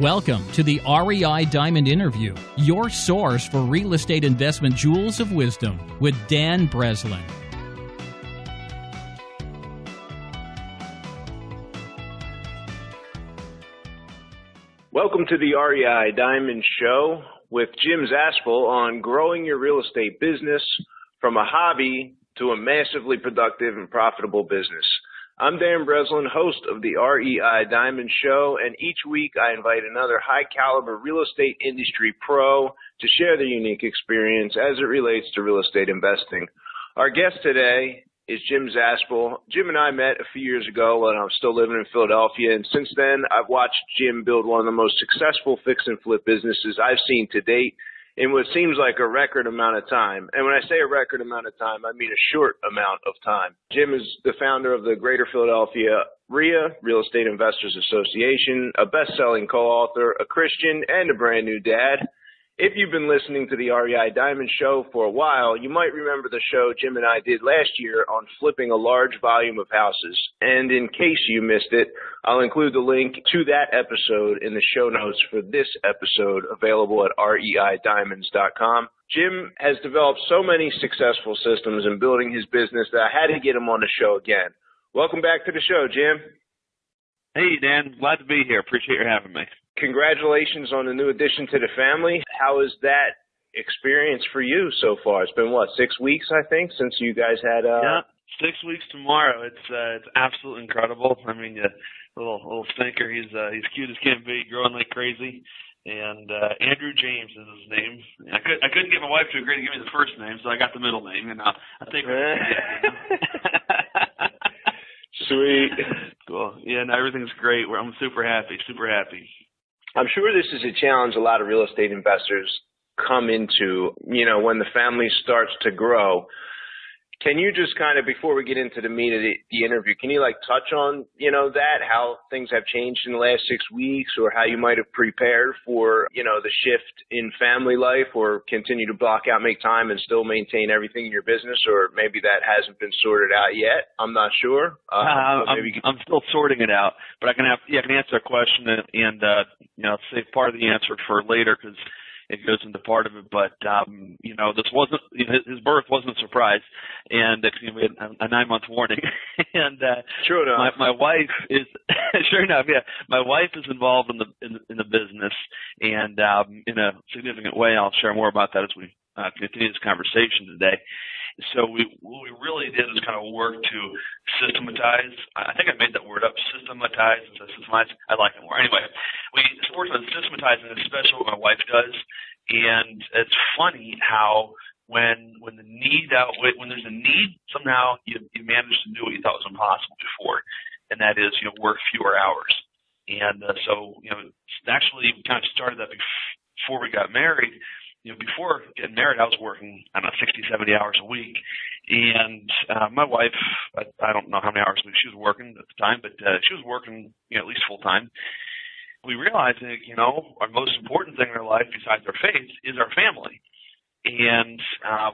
Welcome to the REI Diamond Interview, your source for real estate investment jewels of wisdom with Dan Breslin. Welcome to the REI Diamond Show with Jim Zaspel on growing your real estate business from a hobby to a massively productive and profitable business. I'm Dan Breslin, host of the REI Diamond Show, and each week I invite another high-caliber real estate industry pro to share their unique experience as it relates to real estate investing. Our guest today is Jim Zaspel. Jim and I met a few years ago when I was still living in Philadelphia, and since then I've watched Jim build one of the most successful fix and flip businesses I've seen to date in what seems like a record amount of time. And when I say a record amount of time, I mean a short amount of time. Jim is the founder of the Greater Philadelphia REA, Real Estate Investors Association, a best-selling co-author, a Christian, and a brand new dad. If you've been listening to the REI Diamond Show for a while, you might remember the show Jim and I did last year on flipping a large volume of houses. And in case you missed it, I'll include the link to that episode in the show notes for this episode, available at reidiamonds.com. Jim has developed so many successful systems in building his business that I had to get him on the show again. Welcome back to the show, Jim. Hey, Dan. Glad to be here. Appreciate you having me. Congratulations on the new addition to the family. How is that experience for you so far? It's been, 6 weeks, I think, since you guys had... Yeah, 6 weeks tomorrow. It's absolutely incredible. I mean, little stinker. He's cute as can be, growing like crazy. And Andrew James is his name. I couldn't get my wife to agree to give me the first name, so I got the middle name. And I think Sweet. Cool. Yeah, no, everything's great. I'm super happy, super happy. I'm sure this is a challenge a lot of real estate investors come into, when the family starts to grow. Can you just kind of, before we get into the meat of the interview, can you touch on, that, how things have changed in the last 6 weeks, or how you might have prepared for, the shift in family life, or continue to block out, make time and still maintain everything in your business, or maybe that hasn't been sorted out yet? I'm not sure. I'm still sorting it out, but I can answer a question and save part of the answer for later because it goes into part of it, but this wasn't his birth wasn't a surprise, and we had a 9-month warning. And sure enough, my wife is sure enough, yeah, my wife is involved in the business, and in a significant way. I'll share more about that as we continue this conversation today. So what we really did is kind of work to systematize. I think I made that word up, systematize. I like it more. Anyway, we worked on systematizing, especially what my wife does. And it's funny how when there's a need, somehow you manage to do what you thought was impossible before, and that is work fewer hours. And so actually we kind of started that before we got married. Before getting married, I was working, 60, 70 hours a week. And my wife, I don't know how many hours a week she was working at the time, but she was working at least full time. We realized that, our most important thing in our life besides our faith is our family. And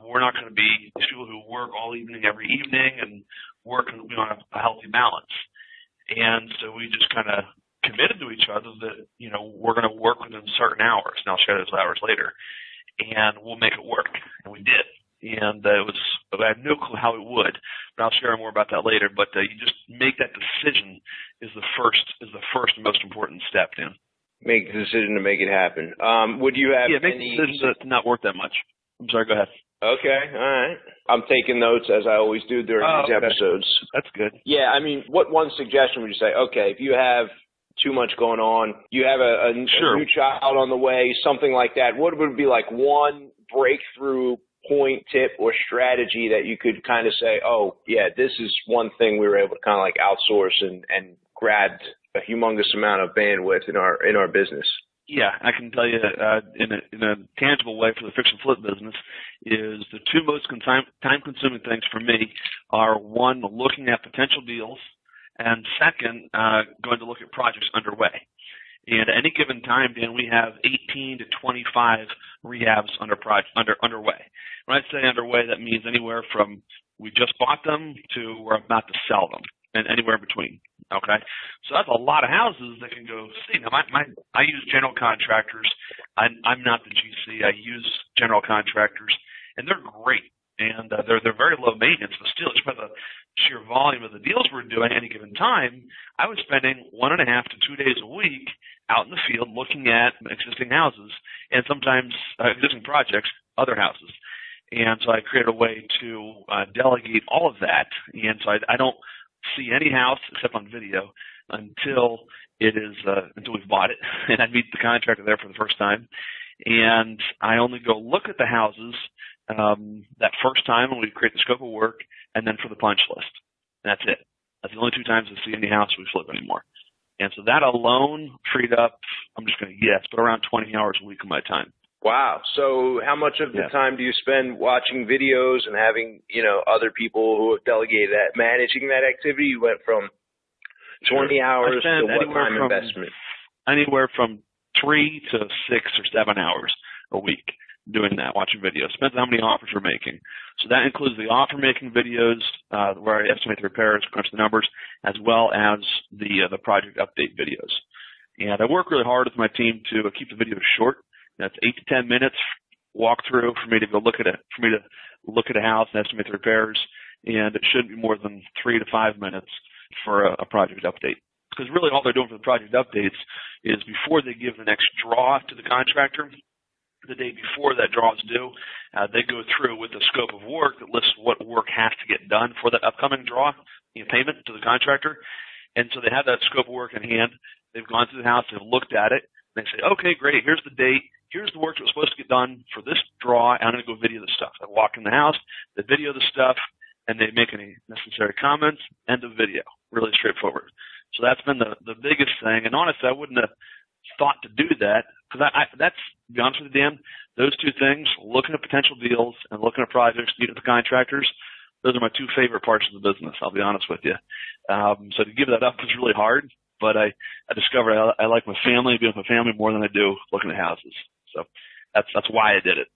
we're not going to be these people who work all evening, every evening, and work on a healthy balance. And so we just kind of committed to each other that, we're going to work within certain hours. And I'll share those hours later. And we'll make it work. And we did. And I had no clue how it would, but I'll share more about that later. But you just make that decision is the first and most important step, Dan. Make the decision to make it happen. Would you have make the decision to not work that much. I'm sorry, go ahead. Okay, all right. I'm taking notes as I always do during these episodes. That's good. Yeah, what one suggestion would you say? Okay, if you have too much going on, you have a new child on the way, something like that, what would be one breakthrough point, tip, or strategy that you could kind of say, oh, yeah, this is one thing we were able to kind of outsource and grabbed a humongous amount of bandwidth in our business? Yeah, I can tell you in a tangible way for the fix and flip business is the two most time-consuming things for me are, one, looking at potential deals, and second, going to look at projects underway. And at any given time, Dan, we have 18 to 25 rehabs underway. When I say underway, that means anywhere from we just bought them to we're about to sell them, and anywhere in between. Okay, so that's a lot of houses that can go see. Now, I use general contractors. I'm not the GC. I use general contractors, and they're great, and they're very low maintenance. But still, just by the sheer volume of the deals we're doing at any given time, I was spending 1.5 to 2 days a week out in the field looking at existing houses, and sometimes existing projects, other houses. And so I created a way to delegate all of that, and so I don't see any house except on video until we've bought it, and I meet the contractor there for the first time, and I only go look at the houses that first time when we create the scope of work, and then for the punch list. And that's it. That's the only 2 times I see any house we flip anymore. And so that alone freed up, I'm just going to guess, but around 20 hours a week of my time. Wow. So how much of the time do you spend watching videos and having, other people who have delegated that, managing that activity? You went from 20 hours to what time investment? Anywhere from 3 to 6 or 7 hours a week doing that, watching videos. Depends on how many offers we're making. So that includes the offer-making videos where I estimate the repairs, crunch the numbers, as well as the project update videos. And I work really hard with my team to keep the videos short. That's 8 to 10 minutes walk through for me to go look at it, for me to look at a house and estimate the repairs, and it shouldn't be more than 3 to 5 minutes for a project update. Because really all they're doing for the project updates is before they give the next draw to the contractor, the day before that draw is due, they go through with the scope of work that lists what work has to get done for that upcoming draw, payment to the contractor. And so they have that scope of work in hand. They've gone through the house, they've looked at it, and they say, okay, great, here's the date, here's the work that was supposed to get done for this draw, and I'm going to go video the stuff. I walk in the house, they video the stuff, and they make any necessary comments, end of video. Really straightforward. So that's been the biggest thing. And honestly, I wouldn't have thought to do that, because that's, to be honest with you, Dan, those 2 things, looking at potential deals and looking at projects, meeting with the contractors, those are my 2 favorite parts of the business, I'll be honest with you. So to give that up was really hard, but I discovered I like my family, being with my family more than I do looking at houses. So that's why I did it.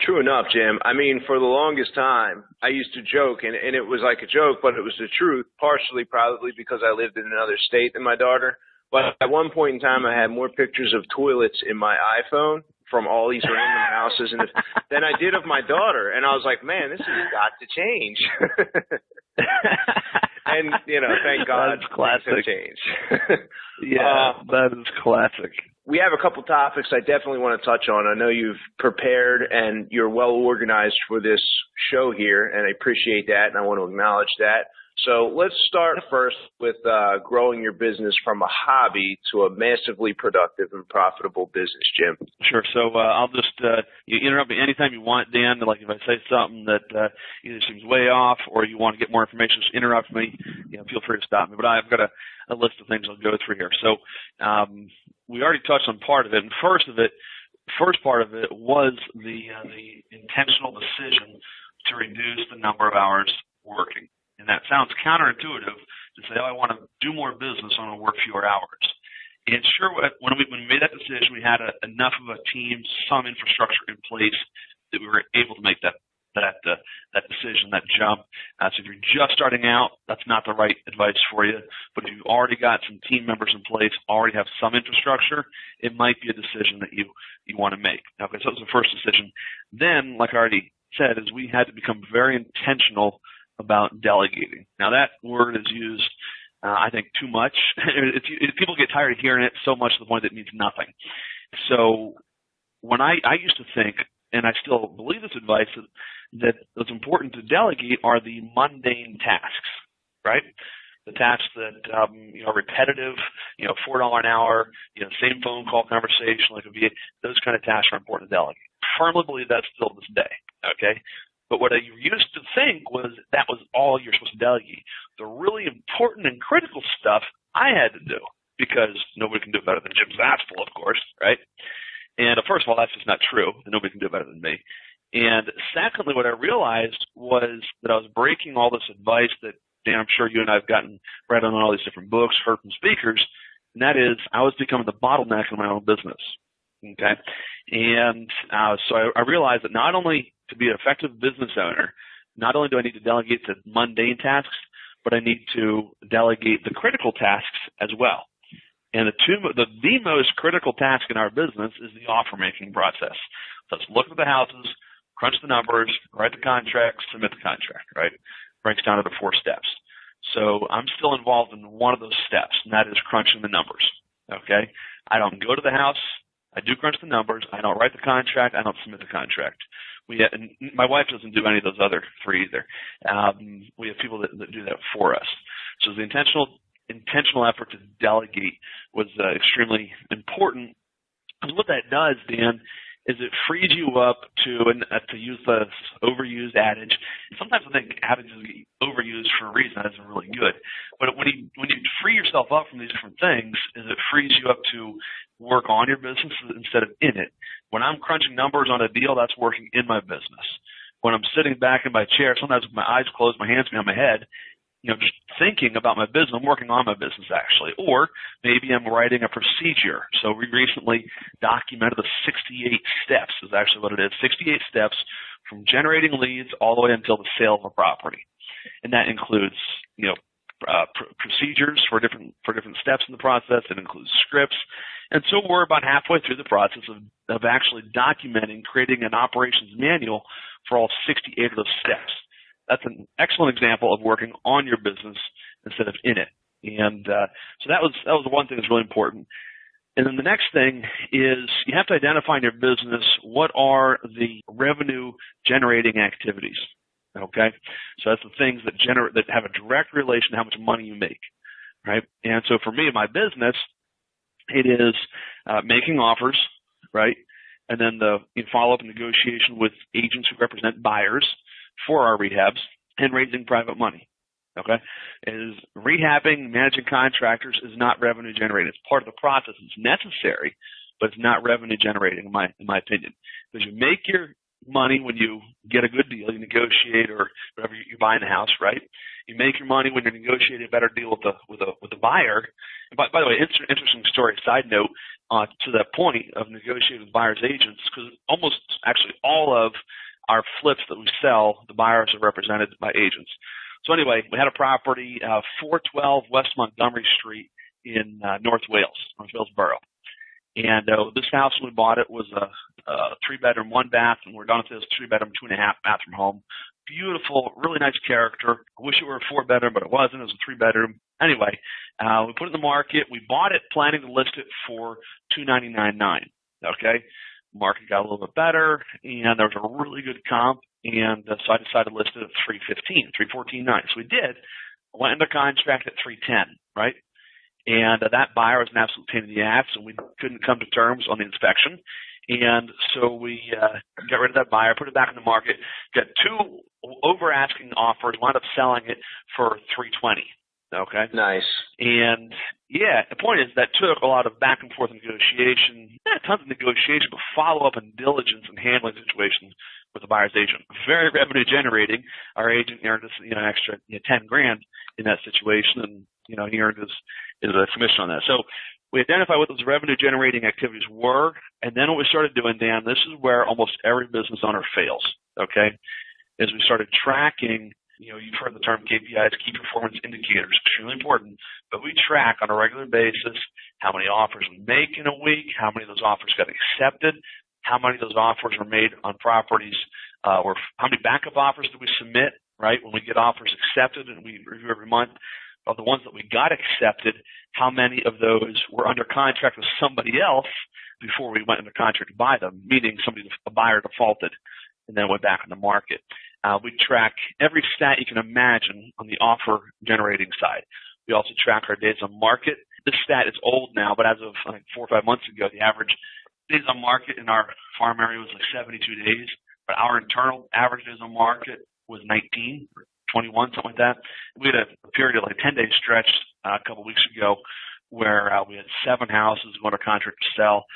True enough, Jim. I mean, for the longest time, I used to joke, and it was like a joke, but it was the truth, partially probably because I lived in another state than my daughter. But at one point in time, I had more pictures of toilets in my iPhone from all these random houses than I did of my daughter. And I was like, man, this has got to change. And, thank God things have changed. That is classic. We have a couple topics I definitely want to touch on. I know you've prepared and you're well organized for this show here, and I appreciate that, and I want to acknowledge that. So let's start first with growing your business from a hobby to a massively productive and profitable business, Jim. Sure. So I'll just you interrupt me anytime you want, Dan. Like if I say something that either seems way off or you want to get more information, just interrupt me. Feel free to stop me. But I've got a list of things I'll go through here. So we already touched on part of it, and first part of it was the intentional decision to reduce the number of hours working. And that sounds counterintuitive to say, I want to do more business, I want to work fewer hours. And sure, when we made that decision, we had enough of a team, some infrastructure in place that we were able to make that decision, that jump. So if you're just starting out, that's not the right advice for you. But if you've already got some team members in place, already have some infrastructure, it might be a decision that you want to make. Okay, so that was the first decision. Then, like I already said, is we had to become very intentional about delegating. Now that word is used, I think, too much. People get tired of hearing it so much to the point that it means nothing. So when I used to think, and I still believe this advice, that what's important to delegate are the mundane tasks, right? The tasks that are repetitive, $4 an hour, same phone call conversation, like a VA, those kind of tasks are important to delegate. Firmly believe that still this day, okay? But what I used to think was that was all you're supposed to delegate. The really important and critical stuff I had to do, because nobody can do it better than Jim Zaspel, of course, right? And first of all, that's just not true. Nobody can do it better than me. And secondly, what I realized was that I was breaking all this advice that, Dan, I'm sure you and I have read on all these different books, heard from speakers, and that is I was becoming the bottleneck in my own business. Okay? And so I realized that not only to be an effective business owner, not only do I need to delegate the mundane tasks, but I need to delegate the critical tasks as well. And the most critical task in our business is the offer-making process. So let's look at the houses, crunch the numbers, write the contract, submit the contract, right? Breaks down into 4 steps. So I'm still involved in one of those steps, and that is crunching the numbers, okay? I don't go to the house. I do crunch the numbers. I don't write the contract. I don't submit the contract. And my wife doesn't do any of those other 3 either. We have people that do that for us. So the intentional effort to delegate was extremely important. And what that does, Dan, is it frees you up to use the overused adage. Sometimes I think adages get overused for a reason that isn't really good. But when you free yourself up from these different things, is it frees you up to work on your business instead of in it. When I'm crunching numbers on a deal, that's working in my business. When I'm sitting back in my chair, sometimes with my eyes closed, my hands behind my head, just thinking about my business, I'm working on my business actually. Or maybe I'm writing a procedure. So we recently documented the 68 steps is actually what it is. 68 steps from generating leads all the way until the sale of a property. And that includes, procedures for different steps in the process. It includes scripts. And so we're about halfway through the process of actually documenting, creating an operations manual for all 68 of those steps. That's an excellent example of working on your business instead of in it. And so that was the one thing that's really important. And then the next thing is you have to identify in your business what are the revenue generating activities. Okay, so that's the things that have a direct relation to how much money you make, right? And so for me, in my business, it is making offers, right? And then the follow-up negotiation with agents who represent buyers for our rehabs and raising private money, okay? Is rehabbing, managing contractors is not revenue generating. It's part of the process. It's necessary, but it's not revenue generating in my opinion. Because you make your money when you get a good deal, you negotiate or whatever you're buying the house, right? You make your money when you're negotiating a better deal with the buyer. And by the way, interesting story, side note, to that point of negotiating with buyers' agents, because almost actually all of our flips that we sell, the buyers are represented by agents. So anyway, we had a property, 412 West Montgomery Street in North Wales Borough. And this house when we bought it was a 3-bedroom, 1-bath, and we're done with this 3-bedroom, 2.5-bathroom home. Beautiful, really nice character. I wish it were a 4-bedroom, but it wasn't. It was a 3-bedroom. Anyway, we put it in the market. We bought it planning to list it for $299.9. Okay, market got a little bit better, and there was a really good comp, and so I decided to list it at $314.9. So we did. Went into contract at $310, right? And that buyer was an absolute pain in the ass, and we couldn't come to terms on the inspection. And so we got rid of that buyer, put it back in the market, got 2 over-asking offers, wound up selling it for $320. Okay? Nice. And, yeah, the point is that took a lot of back-and-forth negotiation, tons of negotiation, but follow-up and diligence and handling situations with the buyer's agent. Very revenue-generating. Our agent earned us an extra $10,000 in that situation, and he earned his commission on that. So we identified what those revenue-generating activities were, and then what we started doing, Dan, this is where almost every business owner fails, okay, is we started tracking, you've heard the term KPIs, key performance indicators, extremely important, but we track on a regular basis how many offers we make in a week, how many of those offers got accepted, how many of those offers were made on properties, or how many backup offers did we submit, right, when we get offers accepted, and we review every month. Of the ones that we got accepted, how many of those were under contract with somebody else before we went into contract to buy them, meaning a buyer defaulted and then went back on the market. We track every stat you can imagine on the offer generating side. We also track our days on market. This stat is old now, but as of 4 or 5 months ago, the average days on market in our farm area was like 72 days, but our internal average days on market was 19. 21, something like that. We had a period of 10-day stretch a couple of weeks ago where we had 7 houses going to contract to sell.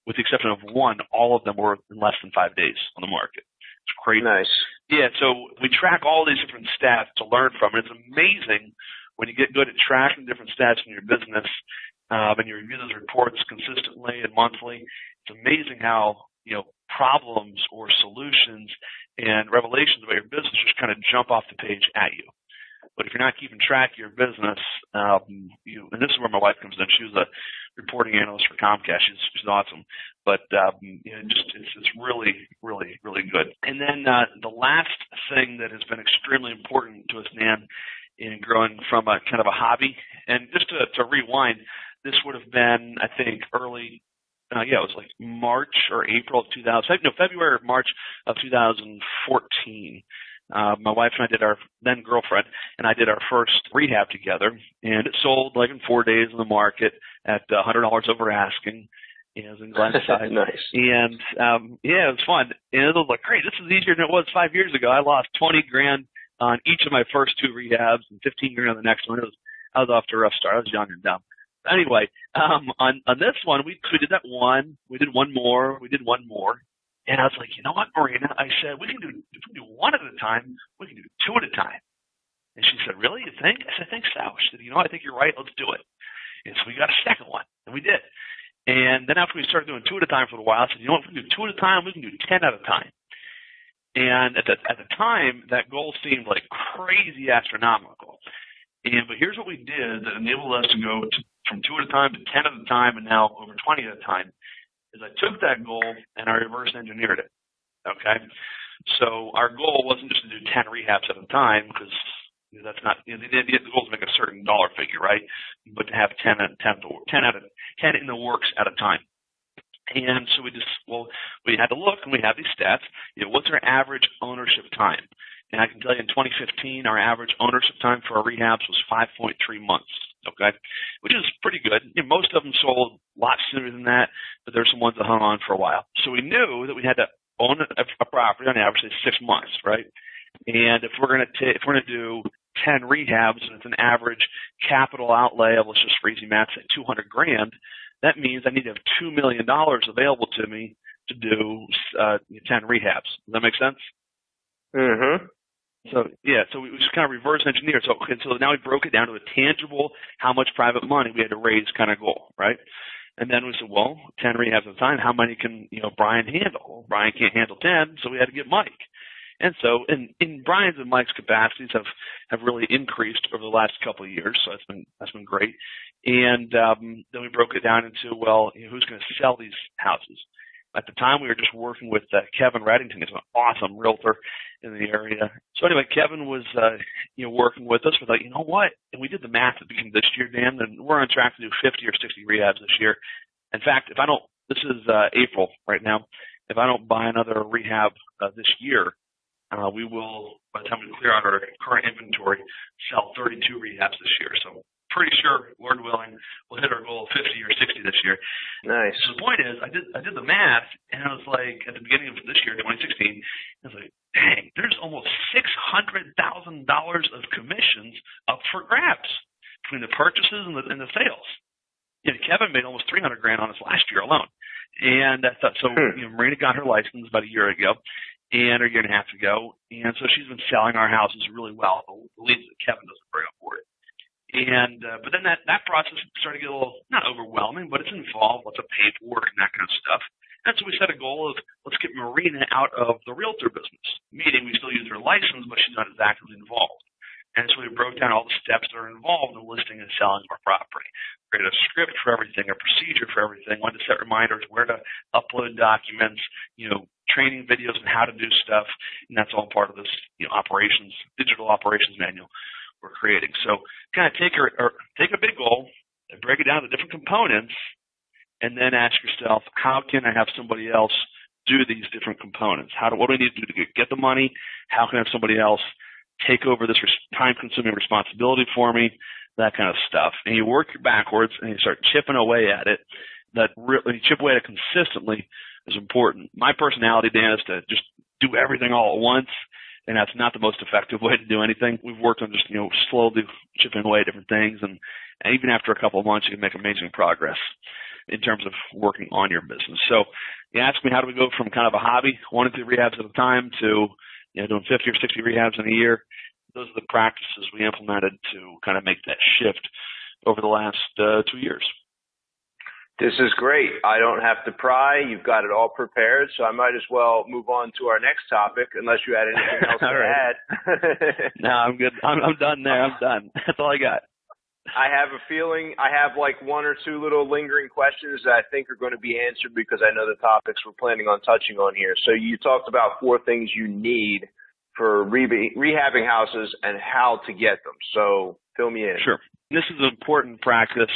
With the exception of 1, all of them were in less than 5 days on the market. It's crazy. Nice. Yeah, so we track all these different stats to learn from. And it's amazing when you get good at tracking different stats in your business and you review those reports consistently and monthly. It's amazing how, problems or solutions and revelations about your business just kind of jump off the page at you. But if you're not keeping track of your business, and this is where my wife comes in. She was a reporting analyst for Comcast. She's awesome. But it's really, really, really good. And then the last thing that has been extremely important to us, Dan, in growing from a kind of a hobby, and just to rewind, this would have been, I think, early. It was like March or April of February or March of 2014. My wife and I did our then girlfriend and I did our first rehab together, and it sold like in 4 days in the market at $100 over asking. It was in Glenside. Nice. And it was fun. And it was like, great, this is easier than it was 5 years ago. I lost $20,000 on each of my first 2 rehabs and $15,000 on the next one. I was off to a rough start. I was young and dumb. Anyway, on this one, we did that one. We did one more. We did one more. And I was like, you know what, Marina? I said, if we can do one at a time, we can do 2 at a time. And she said, really, you think? I said, I think so. She said, I think you're right. Let's do it. And so we got a second one, and we did. And then after we started doing 2 at a time for a while, I said, if we can do 2 at a time, we can do 10 at a time. And at the time, that goal seemed like crazy astronomical. But here's what we did that enabled us to go from 2 at a time to 10 at a time and now over 20 at a time, is I took that goal and I reverse engineered it, okay? So our goal wasn't just to do 10 rehabs at a time, because that's not, the goal is to make a certain dollar figure, right? But to have 10 in the works at a time. And so we had to look, and we have these stats. What's our average ownership time? And I can tell you in 2015, our average ownership time for our rehabs was 5.3 months, okay, which is pretty good. Most of them sold a lot sooner than that, but there's some ones that hung on for a while. So we knew that we had to own a property on average, say 6 months, right? And if we're going to do 10 rehabs and it's an average capital outlay of, let's just for easy math, say $200,000, that means I need to have $2 million available to me to do 10 rehabs. Does that make sense? Mm-hmm. So we just kind of reverse engineer. So now we broke it down to a tangible, how much private money we had to raise kind of goal, right? And then we said, 10 rehabs at a time, how many can, Brian handle? Well, Brian can't handle 10, so we had to get Mike. And so in Brian's and Mike's capacities have really increased over the last couple of years, so that's been great. And then we broke it down into, who's going to sell these houses? At the time, we were just working with Kevin Reddington. He's an awesome realtor in the area. So anyway, Kevin was working with us. We thought, you know what? And we did the math at the beginning of this year, Dan, and we're on track to do 50 or 60 rehabs this year. In fact, this is April right now. If I don't buy another rehab this year, we will, by the time we clear out our current inventory, sell 32 rehabs this year. So pretty sure, Lord willing, we'll hit our goal of 50 or 60 this year. Nice. So the point is, I did the math, and I was like, at the beginning of this year, 2016, I was like, dang, there's almost $600,000 of commissions up for grabs between the purchases and the sales. Kevin made almost $300,000 on us last year alone. And I thought, Marina got her license about a year ago, and a year and a half ago, and so she's been selling our houses really well, the leads that Kevin doesn't bring on board. And but then that process started to get a little, not overwhelming, but it's involved lots of paperwork and that kind of stuff. And so we set a goal of, let's get Marina out of the realtor business, meaning we still use her license, but she's not as actively involved. And so we broke down all the steps that are involved in listing and selling our property. Created a script for everything, a procedure for everything, wanted to set reminders where to upload documents, training videos on how to do stuff, and that's all part of this digital operations manual we're creating. So kind of take a big goal and break it down to different components, and then ask yourself, how can I have somebody else do these different components? What do I need to do to get the money? How can I have somebody else take over this time-consuming responsibility for me? That kind of stuff. And you work backwards, and you start chipping away at it. When you chip away at it consistently is important. My personality, Dan, is to just do everything all at once, and that's not the most effective way to do anything. We've worked on just, slowly chipping away at different things, and even after a couple of months, you can make amazing progress in terms of working on your business. So you ask me, how do we go from kind of a hobby, 1 to 3 rehabs at a time, to doing 50 or 60 rehabs in a year? Those are the practices we implemented to kind of make that shift over the last 2 years. This is great. I don't have to pry. You've got it all prepared, so I might as well move on to our next topic, unless you had anything else to add. No, I'm good. I'm done there. I'm done. That's all I got. I have a feeling I have like one or two little lingering questions that I think are going to be answered because I know the topics we're planning on touching on here. So you talked about 4 things you need for rehabbing houses and how to get them. So fill me in. Sure. This is an important practice.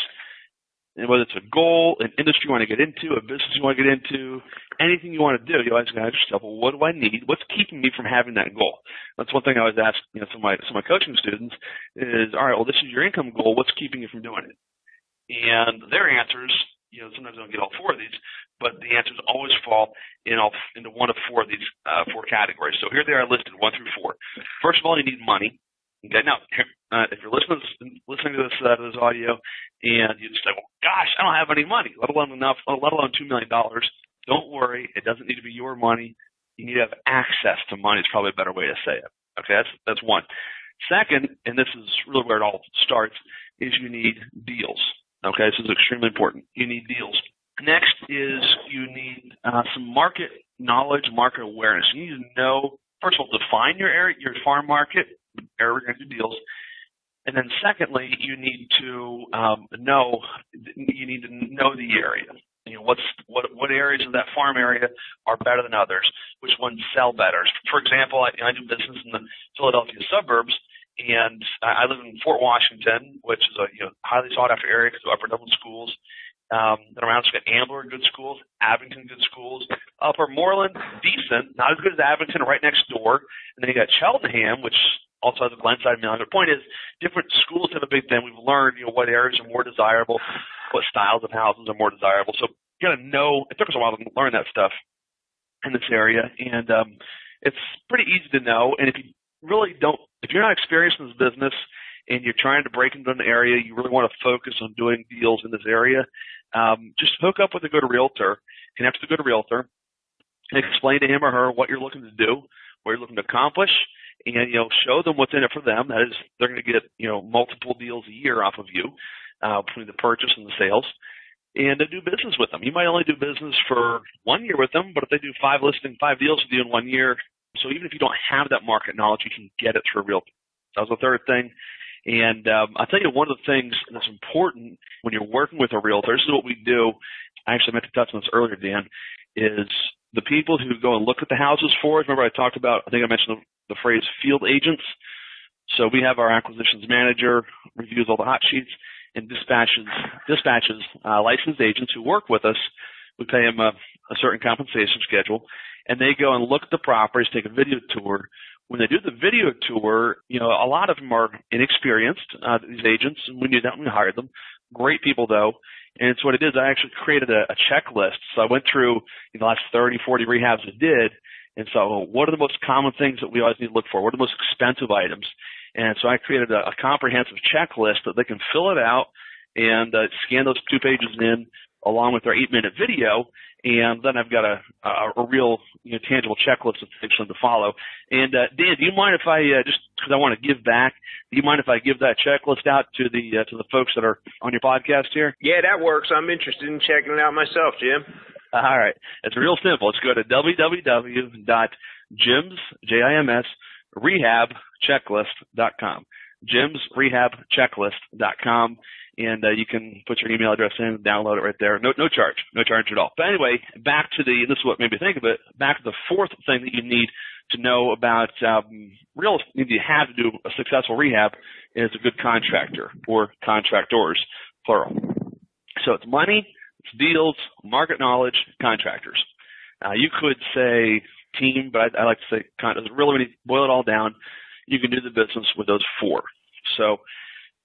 And whether it's a goal, an industry you want to get into, a business you want to get into, anything you want to do, you always got to ask yourself, well, what do I need? What's keeping me from having that goal? That's one thing I always ask, some of my coaching students is, all right, well, this is your income goal. What's keeping you from doing it? And their answers, sometimes I don't get all 4 of these, but the answers always fall into one of 4 of these 4 categories. So here they are listed, 1 through 4. First of all, you need money. Okay, now, if you're listening to this audio and you just say, well, gosh, I don't have any money, let alone $2 million, don't worry. It doesn't need to be your money. You need to have access to money. It's probably a better way to say it. Okay, that's one. Second, and this is really where it all starts, is you need deals. Okay, this is extremely important. You need deals. Next is you need some market knowledge, market awareness. You need to know, first of all, define your area, your farm market, area we're going to do deals. And then secondly, you need to know the area. What areas of that farm area are better than others? Which ones sell better? For example, I do business in the Philadelphia suburbs, and I live in Fort Washington, which is a highly sought after area because of upper Dublin schools. Then around it's got Ambler, good schools, Abington, good schools. Upper Moreland, decent, not as good as Abington, right next door. And then you got Cheltenham, which also has a Glenside Mill. The point is, different schools have a big thing. We've learned, what areas are more desirable, what styles of houses are more desirable. So you got to know. It took us a while to learn that stuff in this area, and it's pretty easy to know. And if you're not experienced in this business and you're trying to break into an area, you really want to focus on doing deals in this area, just hook up with a good realtor, connect with a good realtor, and explain to him or her what you're looking to do, what you're looking to accomplish, and show them what's in it for them. That is, they're going to get multiple deals a year off of you between the purchase and the sales, and to do business with them. You might only do business for 1 year with them, but if they do 5 deals with you in 1 year, so even if you don't have that market knowledge, you can get it through a realtor. That was the third thing. And I'll tell you one of the things that's important when you're working with a realtor, this is what we do. I actually meant to touch on this earlier, Dan, is the people who go and look at the houses for us. Remember I talked about, I think I mentioned the phrase field agents. So we have our acquisitions manager reviews all the hot sheets and dispatches licensed agents who work with us. We pay them a certain compensation schedule, and they go and look at the properties, take a video tour. When they do the video tour, a lot of them are inexperienced, these agents, and we knew that when we hired them. Great people, though. And it's what it is. I actually created a checklist. So I went through the last 30, 40 rehabs I did. And so what are the most common things that we always need to look for? What are the most expensive items? And so I created a comprehensive checklist that they can fill it out and scan those 2 pages in along with our 8-minute video. And then I've got a real tangible checklist of things for them to follow. And Dan, do you mind if I just because I want to give back? Do you mind if I give that checklist out to the folks that are on your podcast here? Yeah, that works. I'm interested in checking it out myself, Jim. All right, it's real simple. Let's go to www.jimsrehabchecklist.com. jimsrehabchecklist.com. And you can put your email address in, download it right there. No charge at all. But anyway, back to this is what made me think of it. Back to the fourth thing that you need to know about you have to do a successful rehab is a good contractor or contractors, plural. So it's money, it's deals, market knowledge, contractors. You could say team, but I like to say really when you boil it all down, you can do the business with those 4. So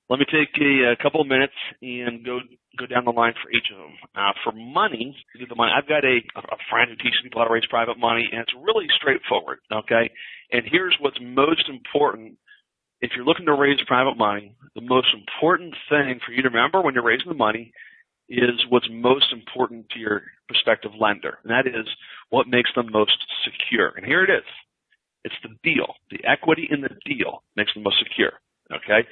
let me take a couple of minutes and go down the line for each of them. For money, I've got a friend who teaches people how to raise private money, and it's really straightforward, okay? And here's what's most important. If you're looking to raise private money, the most important thing for you to remember when you're raising the money is what's most important to your prospective lender, and that is what makes them most secure. And here it is. It's the deal. The equity in the deal makes them most secure, okay?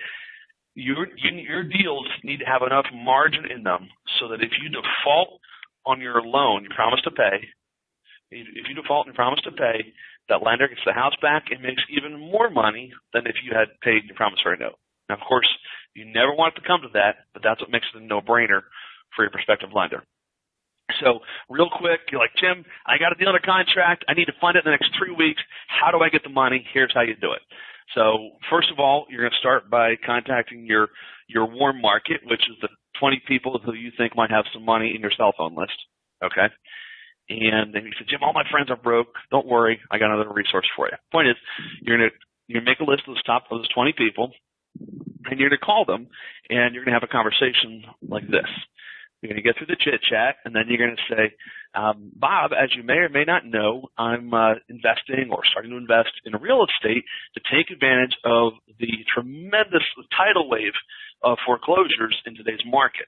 Your deals need to have enough margin in them so that if you default on your loan, you promise to pay, if you default and you promise to pay, that lender gets the house back and makes even more money than if you had paid your promissory note. Now, of course, you never want it to come to that, but that's what makes it a no-brainer for your prospective lender. So real quick, you're like, Jim, I got a deal under contract. I need to fund it in the next 3 weeks. How do I get the money? Here's how you do it. So first of all, you're going to start by contacting your warm market, which is the 20 people who you think might have some money in your cell phone list. Okay? And then you say, Jim, all my friends are broke. Don't worry. I got another resource for you. Point is, you're going to make a list of those 20 people, and you're going to call them, and you're going to have a conversation like this. You're going to get through the chit-chat, and then you're going to say, Bob, as you may or may not know, I'm investing or starting to invest in real estate to take advantage of the tremendous tidal wave of foreclosures in today's market.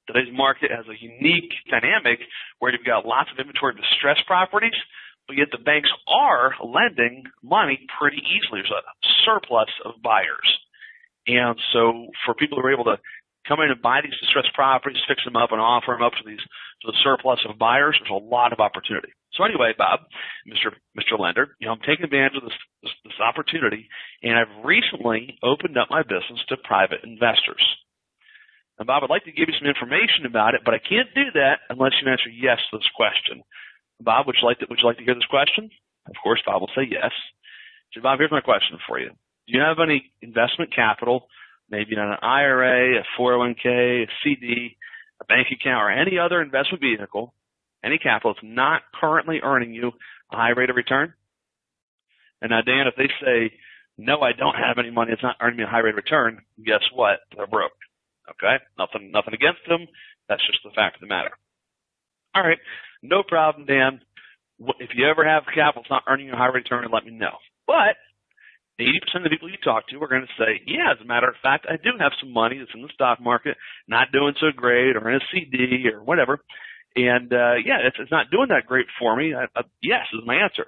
Today's market has a unique dynamic where you've got lots of inventory of distressed properties, but yet the banks are lending money pretty easily. There's a surplus of buyers. And so for people who are able to come in and buy these distressed properties, fix them up, and offer them up to the surplus of buyers, there's a lot of opportunity. So anyway, Bob, Mr. Lender, I'm taking advantage of this opportunity, and I've recently opened up my business to private investors. And Bob, I'd like to give you some information about it, but I can't do that unless you answer yes to this question. Bob, would you like to hear this question? Of course, Bob will say yes. So, Bob, here's my question for you. Do you have any investment capital, maybe in an IRA, a 401k, a CD, a bank account, or any other investment vehicle, any capital that's not currently earning you a high rate of return? And now, Dan, if they say, no, I don't have any money, it's not earning me a high rate of return, guess what? They're broke. Okay? Nothing against them. That's just the fact of the matter. All right. No problem, Dan. If you ever have capital that's not earning you a high return, let me know. But 80% of the people you talk to are going to say, yeah, as a matter of fact, I do have some money that's in the stock market, not doing so great, or in a CD or whatever. And, it's not doing that great for me. Yes is my answer.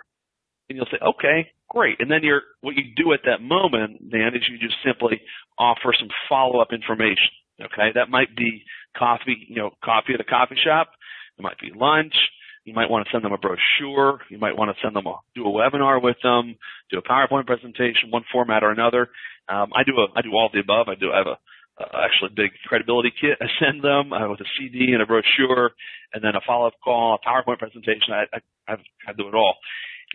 And you'll say, okay, great. And then what you do at that moment, Dan, is you just simply offer some follow-up information. Okay, that might be coffee at a coffee shop. It might be lunch. You might want to send them a brochure. You might want to send them do a webinar with them, do a PowerPoint presentation, one format or another. I do all of the above. I have actually a big credibility kit I send them with a CD and a brochure, and then a follow-up call, a PowerPoint presentation. I do it all.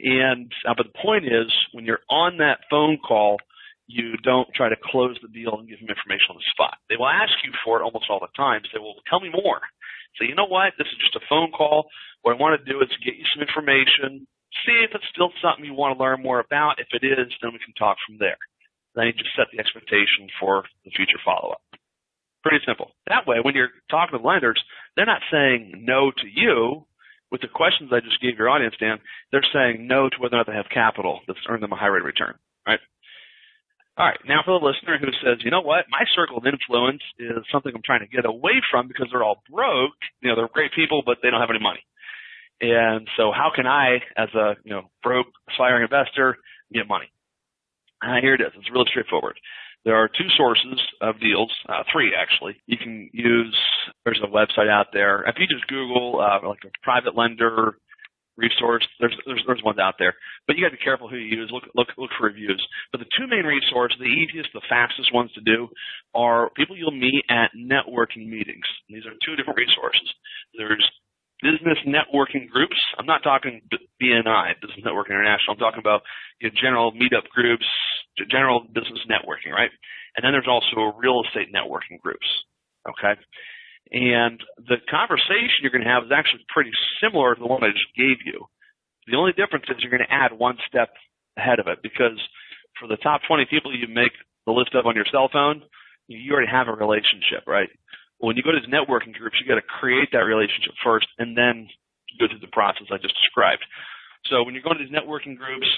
And but the point is, when you're on that phone call, you don't try to close the deal and give them information on the spot. They will ask you for it almost all the time. Say, well, tell me more. So you know what? This is just a phone call. What I want to do is get you some information, see if it's still something you want to learn more about. If it is, then we can talk from there. Then you just set the expectation for the future follow-up. Pretty simple. That way, when you're talking to lenders, they're not saying no to you. With the questions I just gave your audience, Dan, they're saying no to whether or not they have capital that's earned them a high rate of return, right? All right, now for the listener who says, you know what, my circle of influence is something I'm trying to get away from because they're all broke. They're great people, but they don't have any money. And so how can I, as a broke, aspiring investor, get money? Here it is. It's really straightforward. There are two sources of deals, three actually. You can use, there's a website out there. If you just Google like a private lender resource, there's ones out there, but you got to be careful who you use. Look for reviews. But the two main resources, the easiest, the fastest ones to do, are people you'll meet at networking meetings. And these are two different resources. There's business networking groups. I'm not talking BNI, Business Networking International. I'm talking about general meetup groups, general business networking, right? And then there's also real estate networking groups. Okay. And the conversation you're going to have is actually pretty similar to the one I just gave you. The only difference is you're going to add one step ahead of it, because for the top 20 people you make the list of on your cell phone, you already have a relationship, right? When you go to these networking groups, you got to create that relationship first and then go through the process I just described. So when you're going to these networking groups,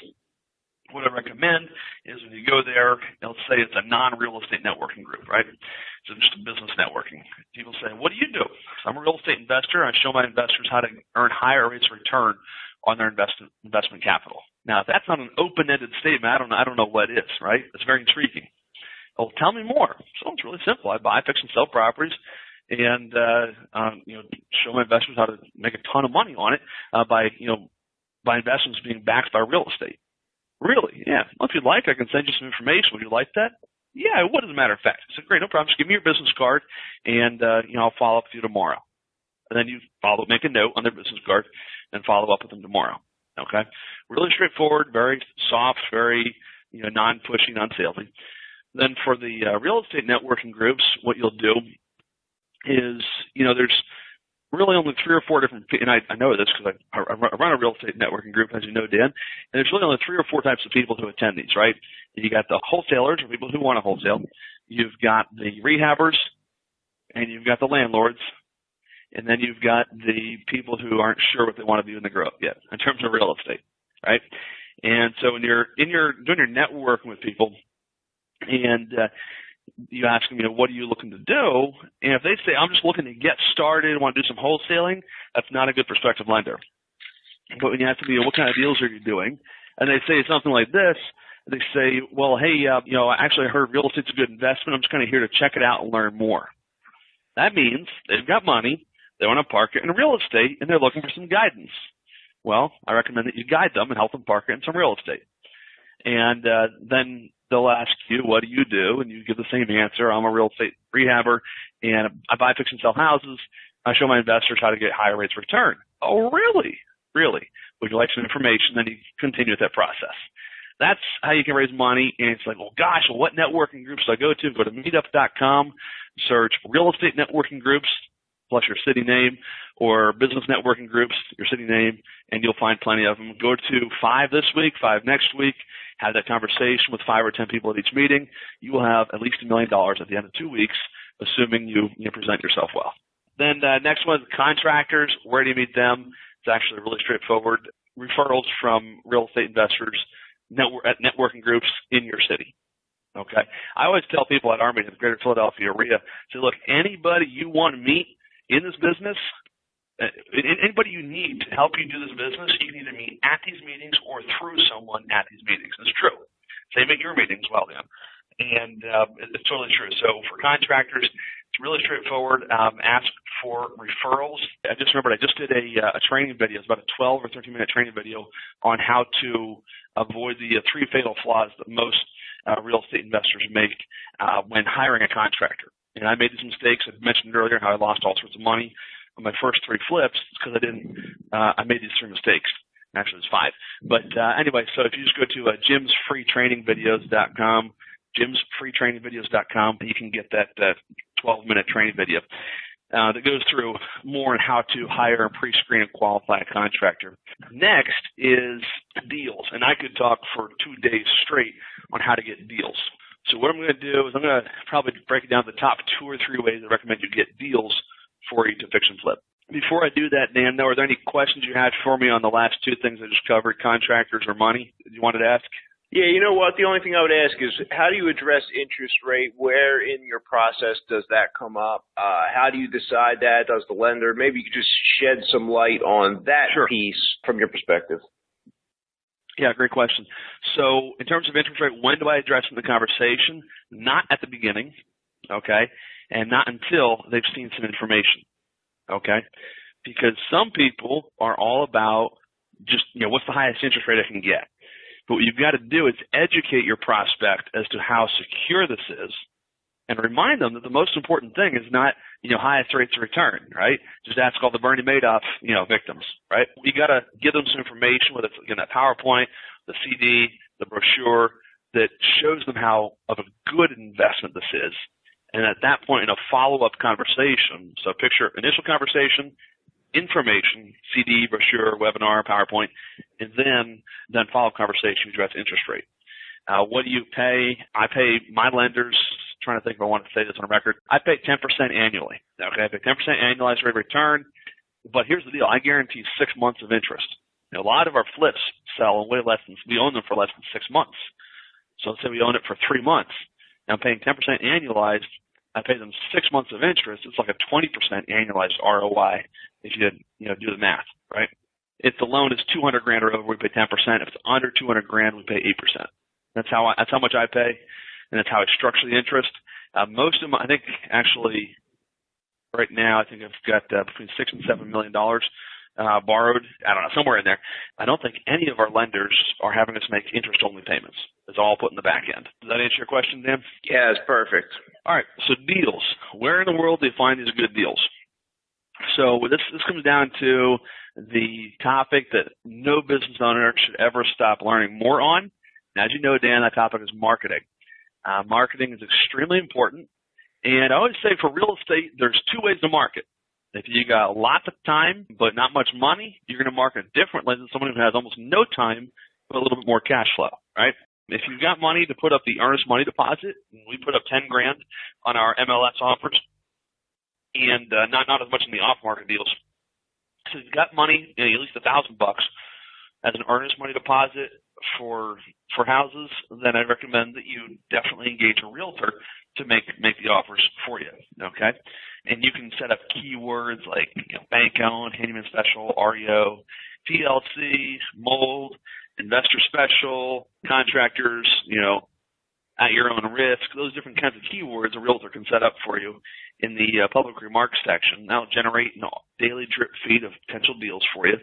what I recommend is when you go there, let's say it's a non-real estate networking group, right? So just a business networking. People say, what do you do? I'm a real estate investor. I show my investors how to earn higher rates of return on their investment capital. Now, if that's not an open-ended statement, I don't know what is, right? It's very intriguing. Well, tell me more. So it's really simple. I buy, fix, and sell properties, and show my investors how to make a ton of money on it by investments being backed by real estate. Really? Yeah. Well, if you'd like, I can send you some information. Would you like that? Yeah, it would, as a matter of fact. I said, great, no problem. Just give me your business card, and I'll follow up with you tomorrow. And then you make a note on their business card and follow up with them tomorrow. Okay? Really straightforward, very soft, very non-pushy, non-salesy. Then for the real estate networking groups, what you'll do is, there's really only 3 or 4 different, and I know this because I run a real estate networking group, as you know, Dan, and there's really only 3 or 4 types of people who attend these, right? You got the wholesalers, or people who want to wholesale. You've got the rehabbers, and you've got the landlords, and then you've got the people who aren't sure what they want to do in the growth yet in terms of real estate, right? And so when you're doing your networking with people, and you ask them, what are you looking to do? And if they say, I'm just looking to get started, want to do some wholesaling, that's not a good prospective lender. But when you ask them, what kind of deals are you doing? And they say something like this, they say, well, hey, actually I heard real estate's a good investment. I'm just kind of here to check it out and learn more. That means they've got money, they want to park it in real estate, and they're looking for some guidance. Well, I recommend that you guide them and help them park it in some real estate. And then they'll ask you, what do you do? And you give the same answer. I'm a real estate rehabber, and I buy, fix, and sell houses. I show my investors how to get higher rates of return. Oh, really? Really? Would you like some information? Then you continue with that process. That's how you can raise money. And it's like, well, gosh, what networking groups do I go to? Go to meetup.com, search real estate networking groups, plus your city name, or business networking groups, your city name, and you'll find plenty of them. Go to 5 this week, 5 next week. Have that conversation with 5 or 10 people at each meeting. You will have at least $1 million at the end of 2 weeks, assuming you present yourself well. Then next one is contractors. Where do you meet them? It's actually really straightforward. Referrals from real estate investors at networking groups in your city. Okay. I always tell people at our meetings, Greater Philadelphia area, say, look, anybody you want to meet in this business, anybody you need to help you do this business, you can either meet at these meetings or through someone at these meetings. It's true. Same at your meetings, well, Dan. And it's totally true. So for contractors, it's really straightforward. Ask for referrals. I just remembered I just did a training video. It's about a 12 or 13-minute training video on how to avoid the 3 fatal flaws that most real estate investors make when hiring a contractor. And I made these mistakes. I mentioned earlier how I lost all sorts of money on my first 3 flips. It's because I made these 3 mistakes. Actually, it's 5. But anyway, so if you just go to jimsfreetrainingvideos.com, jimsfreetrainingvideos.com, you can get that 12-minute training video that goes through more on how to hire and pre-screen and qualify a contractor. Next is deals, and I could talk for 2 days straight on how to get deals. So what I'm going to do is I'm going to probably break it down to the top 2 or 3 ways I recommend you get deals for you to fix and flip. Before I do that, Dan, are there any questions you had for me on the last 2 things I just covered, contractors or money, that you wanted to ask? Yeah, you know what? The only thing I would ask is, how do you address interest rate? Where in your process does that come up? How do you decide that? Does the lender? Maybe you could just shed some light on that piece from your perspective. Yeah, great question. So in terms of interest rate, when do I address it in the conversation? Not at the beginning, okay, and not until they've seen some information, okay? Because some people are all about just, what's the highest interest rate I can get? But what you've got to do is educate your prospect as to how secure this is, and remind them that the most important thing is not, highest rates of return, right? Just ask all the Bernie Madoff, victims, right? You got to give them some information, whether it's that PowerPoint, the CD, the brochure, that shows them how of a good investment this is. And at that point, in a follow-up conversation, so picture initial conversation, information, CD, brochure, webinar, PowerPoint, and then follow-up conversation, address interest rate. What do you pay? I pay my lenders, trying to think if I want to say this on a record, I pay 10% annually. Okay, I pay 10% annualized rate of return, but here's the deal. I guarantee 6 months of interest. A lot of our flips sell in way less than, we own them for less than 6 months. So let's say we own it for 3 months. Now I'm paying 10% annualized. I pay them 6 months of interest. It's like a 20% annualized ROI if you do the math, right? If the loan is $200,000 or over, we pay 10%. If it's under $200,000, we pay 8%. That's how much I pay, and that's how I structure the interest. Most of them, I think, actually, right now. I think I've got between $6 and $7 million borrowed. I don't know, somewhere in there. I don't think any of our lenders are having us make interest-only payments. It's all put in the back end. Does that answer your question, Dan? Yeah, it's perfect. All right, so deals. Where in the world do you find these good deals? So this comes down to the topic that no business owner should ever stop learning more on. And as you know, Dan, that topic is marketing. Marketing is extremely important. And I always say for real estate, there's two ways to market. If you got lots of time but not much money, you're going to market differently than someone who has almost no time but a little bit more cash flow, right? If you've got money to put up the earnest money deposit, and we put up $10,000 on our MLS offers, and not as much in the off-market deals. So if you've got money, at least $1,000 as an earnest money deposit for houses, then I recommend that you definitely engage a realtor to make the offers for you. Okay, and you can set up keywords like bank owned, handyman special, REO, PLC, mold, investor special, contractors, at your own risk. Those different kinds of keywords a realtor can set up for you in the public remarks section. That'll generate a daily drip feed of potential deals for you.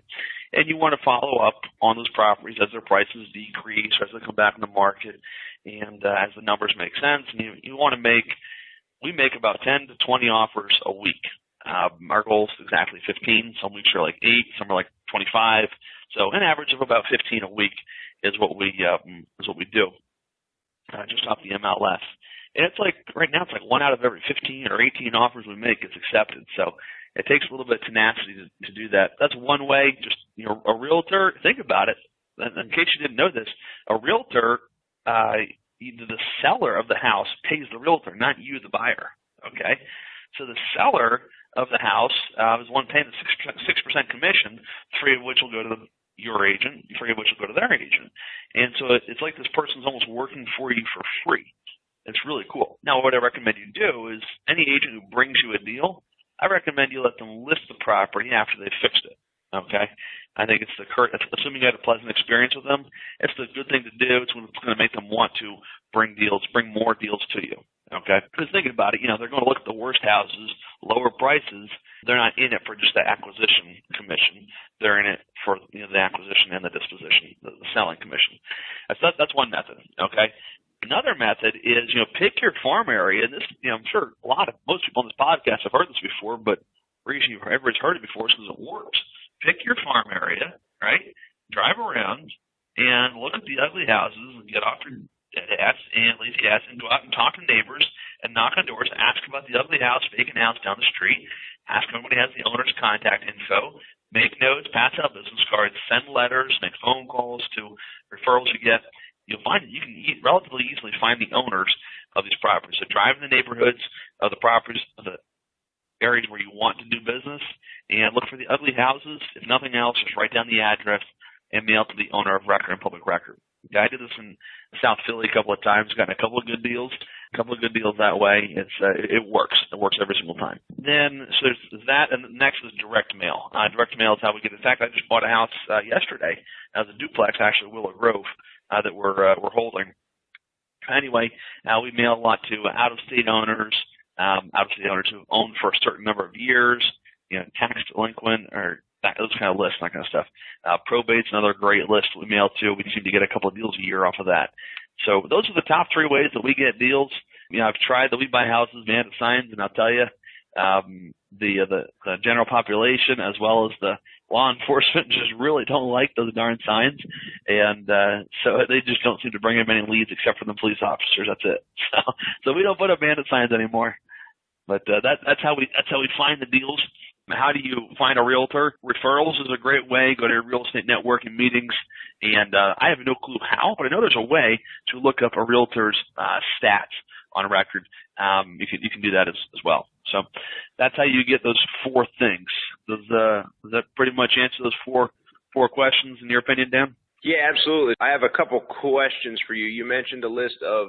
And you want to follow up on those properties as their prices decrease, as they come back in the market, and as the numbers make sense. And you want to we make about 10 to 20 offers a week. Our goal is exactly 15. Some weeks are like 8, some are like 25. So an average of about 15 a week is what we do. Just off the MLS. And it's like, right now, it's like 1 out of every 15 or 18 offers we make gets accepted. So it takes a little bit of tenacity to do that. That's one way. Just, a realtor, think about it. In case you didn't know this, a realtor, the seller of the house pays the realtor, not you, the buyer. Okay? So the seller of the house is one paying the 6% commission, 3 of which will go to your agent, 3 of which will go to their agent. And so it's like this person's almost working for you for free. It's really cool. Now, what I recommend you do is any agent who brings you a deal, I recommend you let them list the property after they've fixed it. Okay? I think it's assuming you had a pleasant experience with them, it's the good thing to do. It's going to make them want to bring more deals to you. Okay? Because thinking about it, they're going to look at the worst houses, lower prices. They're not in it for just the acquisition commission. They're in it for the acquisition and the disposition, the selling commission. That's one method. Okay. Another method is pick your farm area. And this, I'm sure most people on this podcast have heard this before, but the reason everybody's heard it before is because it works. Pick your farm area, right? Drive around and look at the ugly houses and get off your ass and leave gas and go out and talk to neighbors and knock on doors, ask about the ugly house, vacant house down the street, ask if anybody has the owner's contact info, make notes, pass out business cards, send letters, make phone calls to referrals you get. You'll find that you can relatively easily find the owners of these properties. So drive in the neighborhoods of the properties, of the areas where you want to do business, and look for the ugly houses. If nothing else, just write down the address and mail to the owner of record and public record. Okay, I did this in South Philly a couple of times, gotten a couple of good deals that way. It works. It works every single time. Then, so there's that, and next is direct mail. Direct mail is how we get it. In fact, I just bought a house yesterday. It was a duplex, actually, Willow Grove, that we're holding. Anyway, we mail a lot to out-of-state owners who've owned for a certain number of years, tax delinquent, or those kind of lists, that kind of stuff. Probate's another great list we mail to. We seem to get a couple of deals a year off of that. So those are the top 3 ways that we get deals. I've tried the We Buy Houses mandate signs, and I'll tell you, the general population as well as the law enforcement just really don't like those darn signs, and so they just don't seem to bring in many leads except for the police officers. That's it. So we don't put up bandit signs anymore. But that's how we find the deals. How do you find a realtor? Referrals is a great way. Go to your real estate networking meetings, and I have no clue how, but I know there's a way to look up a realtor's stats on record. You can do that as well. So that's how you get those 4 things. Does that pretty much answer those four questions in your opinion, Dan? Yeah, absolutely. I have a couple questions for you. You mentioned a list of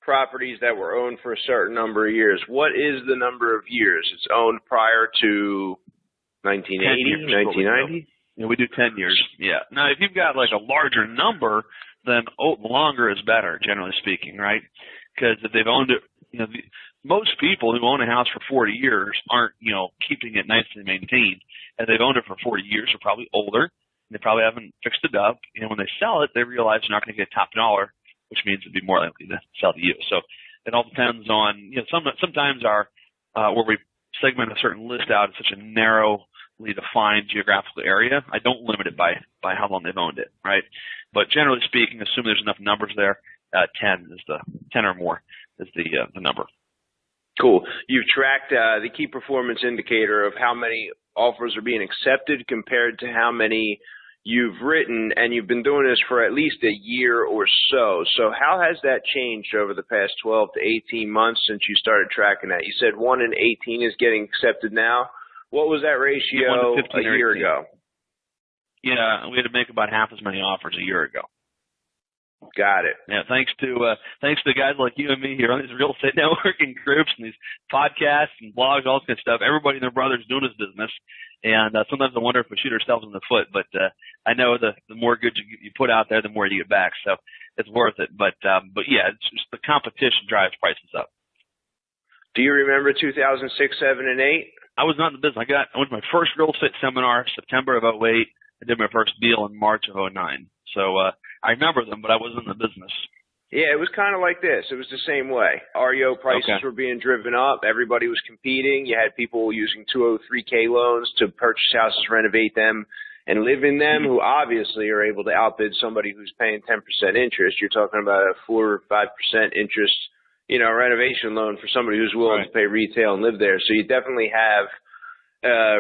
properties that were owned for a certain number of years. What is the number of years? It's owned prior to 1980, 1990? Yeah, we do 10 years. Yeah. Now, if you've got like a larger number, then longer is better, generally speaking, right? Because if they've owned it, most people who own a house for 40 years aren't, keeping it nicely maintained. And they've owned it for 40 years. They're probably older, and they probably haven't fixed it up. And when they sell it, they realize they're not going to get top dollar, which means it'd be more likely to sell to you. So it all depends on, sometimes where we segment a certain list out in such a narrowly defined geographical area, I don't limit it by how long they've owned it, right? But generally speaking, assume there's enough numbers there. 10 or more is the number. Cool. You've tracked the key performance indicator of how many offers are being accepted compared to how many you've written, and you've been doing this for at least a year or so. So how has that changed over the past 12 to 18 months since you started tracking that? You said 1 in 18 is getting accepted now. What was that ratio a year ago? Yeah, we had to make about half as many offers a year ago. Got it. Yeah, thanks to guys like you and me here on these real estate networking groups and these podcasts and blogs, all this kind of stuff. Everybody and their brother's doing this business, and sometimes I wonder if we shoot ourselves in the foot. But I know the more good you put out there, the more you get back. So it's worth it. But yeah, it's just the competition drives prices up. Do you remember 2006, 7, and 8? I was not in the business. I went to my first real estate seminar September of 08. I did my first deal in March of 09. So I remember them, but I wasn't in the business. Yeah, it was kind of like this. It was the same way. REO prices were being driven up. Everybody was competing. You had people using 203K loans to purchase houses, renovate them, and live in them, who obviously are able to outbid somebody who's paying 10% interest. You're talking about a 4 or 5% interest, renovation loan for somebody who's willing to pay retail and live there. So you definitely have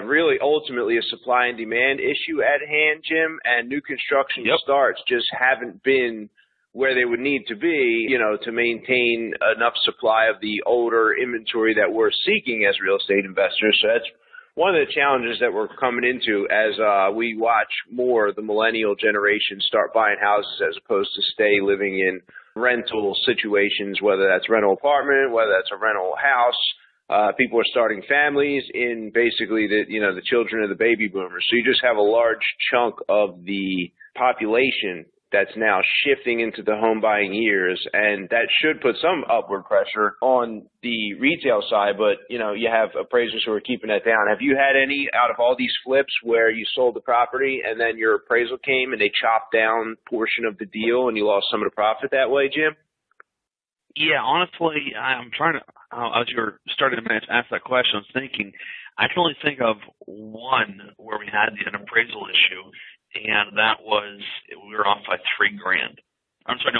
really ultimately a supply and demand issue at hand, Jim, and new construction starts just haven't been where they would need to be, to maintain enough supply of the older inventory that we're seeking as real estate investors. So that's one of the challenges that we're coming into as we watch more the millennial generation start buying houses as opposed to stay living in rental situations, whether that's rental apartment, whether that's a rental house. People are starting families in basically the children of the baby boomers. So you just have a large chunk of the population that's now shifting into the home buying years, and that should put some upward pressure on the retail side. But, you have appraisers who are keeping that down. Have you had any out of all these flips where you sold the property and then your appraisal came and they chopped down a portion of the deal and you lost some of the profit that way, Jim? Yeah, honestly, I'm trying to, as you were starting to ask that question, I was thinking, I can only think of one where we had an appraisal issue, and that was, we were off by $3,000.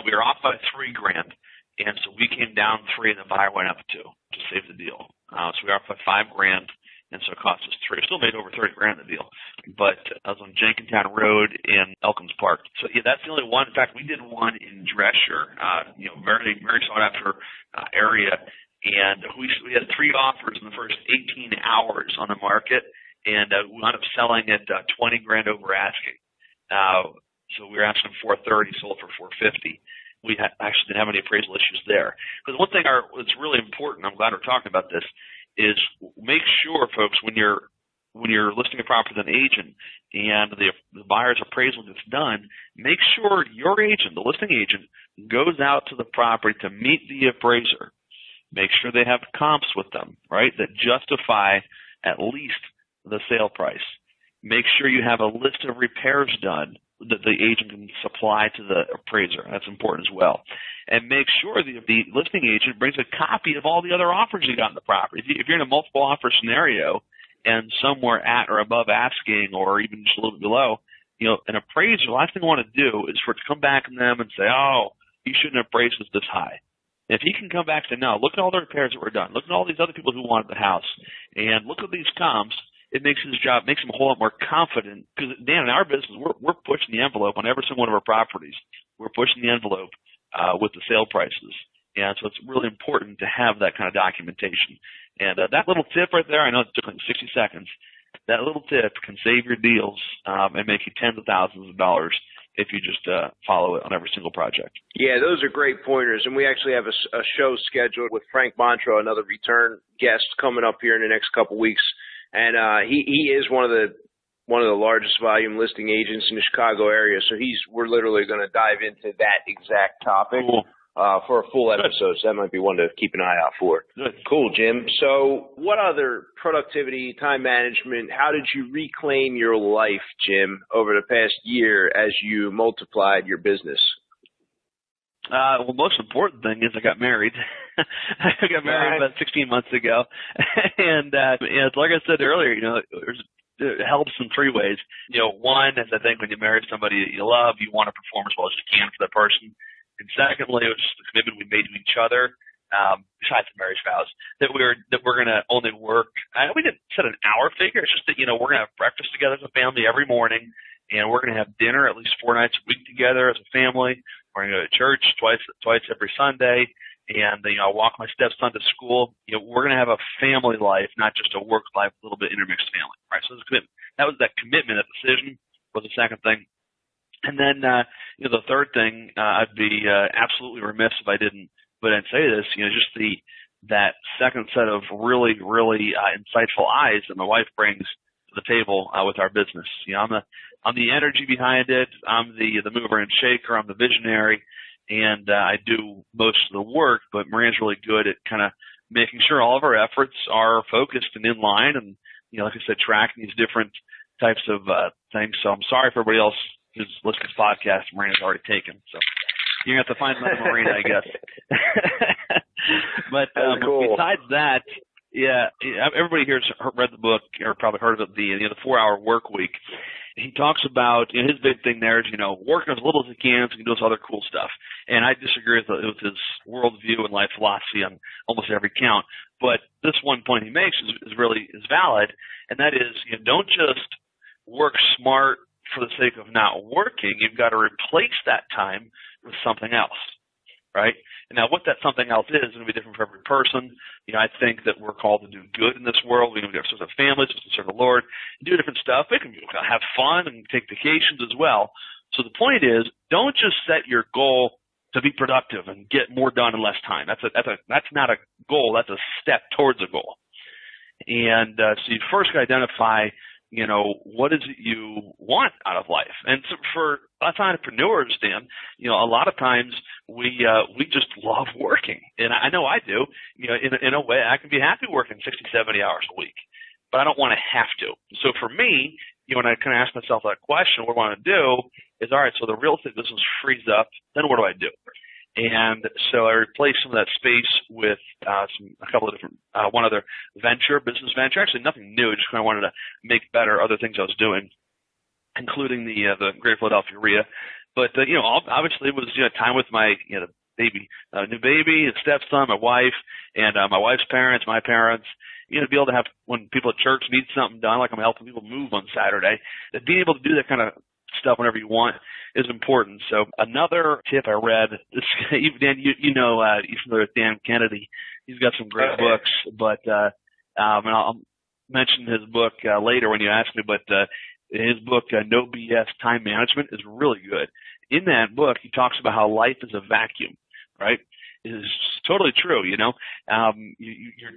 We were off by $3,000, and so we came down 3 and the buyer went up 2 to save the deal. So we were off by $5,000, and so it cost us 3. We still made over $30,000 in the deal, but I was on Jenkintown Road in Elkins Park. So yeah, that's the only one. In fact, we did one in Drescher, very, very sought after area, and we had 3 offers in the first 18 hours on the market, and we wound up selling at $20,000 over asking. So we were asking $430, sold for $450. We actually didn't have any appraisal issues there. Because one thing that's really important, I'm glad we're talking about this, is make sure, folks, when you're listing a property with an agent and the buyer's appraisal gets done, make sure your agent, the listing agent, goes out to the property to meet the appraiser. Make sure they have comps with them, right, that justify at least the sale price. Make sure you have a list of repairs done that the agent can supply to the appraiser. That's important as well. And make sure the listing agent brings a copy of all the other offers you got in the property. If you're in a multiple offer scenario and somewhere at or above asking or even just a little bit below, an appraiser, the last thing I want to do is for it to come back to them and say, oh, you shouldn't have appraised us this high. If he can come back and say, no, look at all the repairs that were done. Look at all these other people who wanted the house. And look at these comps. It makes his job, makes him a whole lot more confident. Because, Dan, in our business, we're pushing the envelope on every single one of our properties. We're pushing the envelope with the sale prices. And so it's really important to have that kind of documentation. And that little tip right there, I know it took like 60 seconds, that little tip can save your deals and make you tens of thousands of dollars if you just follow it on every single project. Yeah, those are great pointers. And we actually have a show scheduled with Frank Montrow, another return guest, coming up here in the next couple weeks. And he is one of the largest volume listing agents in the Chicago area. So we're literally going to dive into that exact topic. Cool. for a full episode, so that might be one to keep an eye out for. Good. Cool, Jim. So what other productivity, time management, how did you reclaim your life, Jim, over the past year as you multiplied your business? Well, the most important thing is I got married. I got married about 16 months ago. And like I said earlier, it helps in three ways. One is I think when you marry somebody that you love, you want to perform as well as you can for that person. And secondly, it was just the commitment we made to each other, besides the marriage vows, that we're going to only work. We didn't set an hour figure. It's just that, we're going to have breakfast together as a family every morning, and we're going to have dinner at least 4 nights a week together as a family. We're going to go to church twice every Sunday, and I walk my stepson to school. We're going to have a family life, not just a work life, a little bit intermixed family, right? So that was that commitment, that decision was the second thing. And then, the third thing, I'd be absolutely remiss if I didn't say this, just that second set of really, really insightful eyes that my wife brings to the table with our business. I'm the energy behind it. I'm the mover and shaker. I'm the visionary, and I do most of the work. But Maria's really good at kind of making sure all of our efforts are focused and in line, and like I said, tracking these different types of things. So I'm sorry for everybody else who's listening to this podcast. Maria's already taken, so you're gonna have to find another Marina, I guess. But cool. Besides that, everybody here's read the book or probably heard of it, the 4-Hour Workweek. He talks about his big thing there is working as little as he can so he can do this other cool stuff. And I disagree with his worldview and life philosophy on almost every count. But this one point he makes is valid, and that is don't just work smart for the sake of not working. You've got to replace that time with something else, right? And now what that something else is going to be different for every person. I think that we're called to do good in this world. We're going to have families, to serve the Lord, do different stuff. We can have fun and take vacations as well. So the point is, don't just set your goal to be productive and get more done in less time. That's not a goal. That's a step towards a goal. And so you first got to identify what is it you want out of life? And so for us entrepreneurs, Dan, a lot of times we just love working. And I know I do. In a way, I can be happy working 60, 70 hours a week, but I don't want to have to. So for me, when I kind of ask myself that question, what I want to do is, all right, so the real estate business frees up, then what do I do? And so I replaced some of that space with a couple of different, one other business venture, actually nothing new, just kind of wanted to make better other things I was doing, including the Great Philadelphia REIA. But, obviously it was, time with my, baby, new baby, the stepson, my wife, and my wife's parents, my parents, to be able to have, when people at church need something done, like I'm helping people move on Saturday, that being able to do that kind of stuff whenever you want is important. So another tip I read, Dan, you're familiar with Dan Kennedy. He's got some great books, but and I'll mention his book later when you ask me, but his book, No BS Time Management, is really good. In that book, he talks about how life is a vacuum, right? It is totally true, your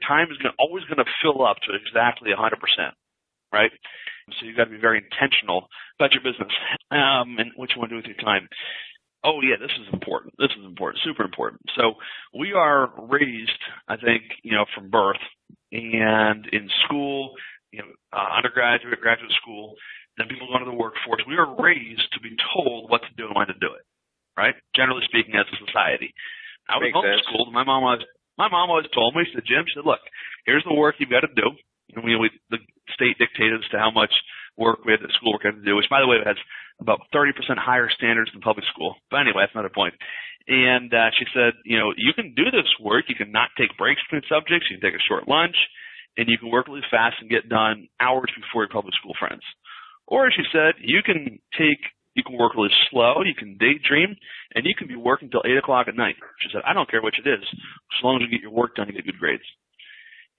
time is always going to fill up to exactly 100%, right? So you've got to be very intentional about your business and what you want to do with your time. Oh, yeah, this is important. This is important, super important. So we are raised, I think, from birth and in school, undergraduate, graduate school, then people go into the workforce. We are raised to be told what to do and when to do it, right? Generally speaking, as a society. I was homeschooled. My mom always told me, she said, Jim, look, here's the work you've got to do. The state dictated as to how much work we had at school work had to do, which, by the way, has about 30% higher standards than public school. But anyway, that's another point. And she said, you can do this work. You can not take breaks between subjects. You can take a short lunch, and you can work really fast and get done hours before your public school friends. Or she said, you can work really slow, you can daydream, and you can be working until 8 o'clock at night. She said, I don't care which it is. As long as you get your work done, you get good grades.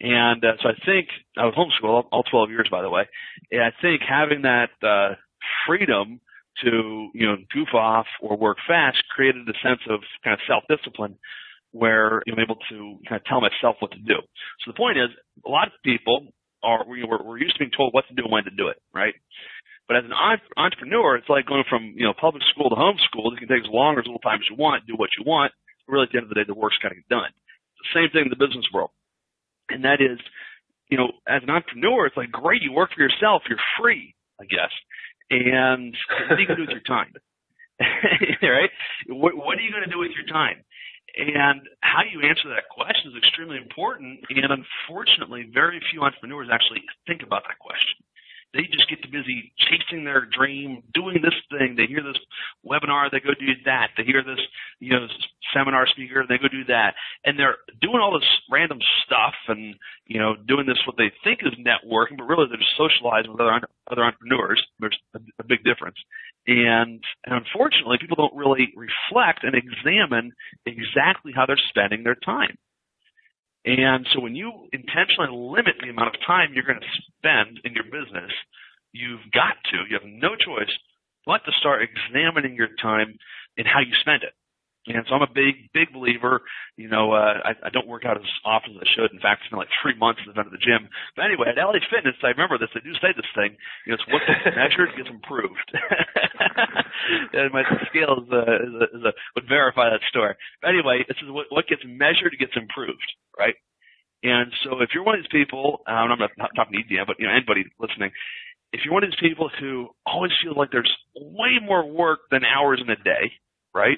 And so I think I was homeschooled all 12 years, by the way. And I think having that freedom to, goof off or work fast created a sense of kind of self-discipline where I'm able to kind of tell myself what to do. So the point is, a lot of people we're used to being told what to do and when to do it, right? But as an entrepreneur, it's like going from, public school to homeschool. You can take as long or as little time as you want, do what you want, really at the end of the day, the work's got to get done. It's the same thing in the business world. And that is, as an entrepreneur, it's like, great, you work for yourself, you're free, I guess. And what are you going to do with your time? Right? What are you going to do with your time? And how you answer that question is extremely important. And unfortunately, very few entrepreneurs actually think about that question. They just get too busy chasing their dream, doing this thing. They hear this webinar, they go do that. They hear this, seminar speaker, they go do that. And they're doing all this random stuff and, doing this what they think is networking, but really they're just socializing with other entrepreneurs. There's a big difference. And unfortunately, people don't really reflect and examine exactly how they're spending their time. And so when you intentionally limit the amount of time you're going to spend in your business, you have no choice but to start examining your time and how you spend it. And so I'm a big believer, I don't work out as often as I should. In fact, it's been like 3 months since I've been to the gym. But anyway, at LA Fitness, I remember this, they do say this thing, it's what gets measured gets improved. And my scale would verify that story. But anyway, this is what gets measured gets improved, right? And so if you're one of these people, I'm not talking to EDM, but anybody listening, if you're one of these people who always feel like there's way more work than hours in a day, right?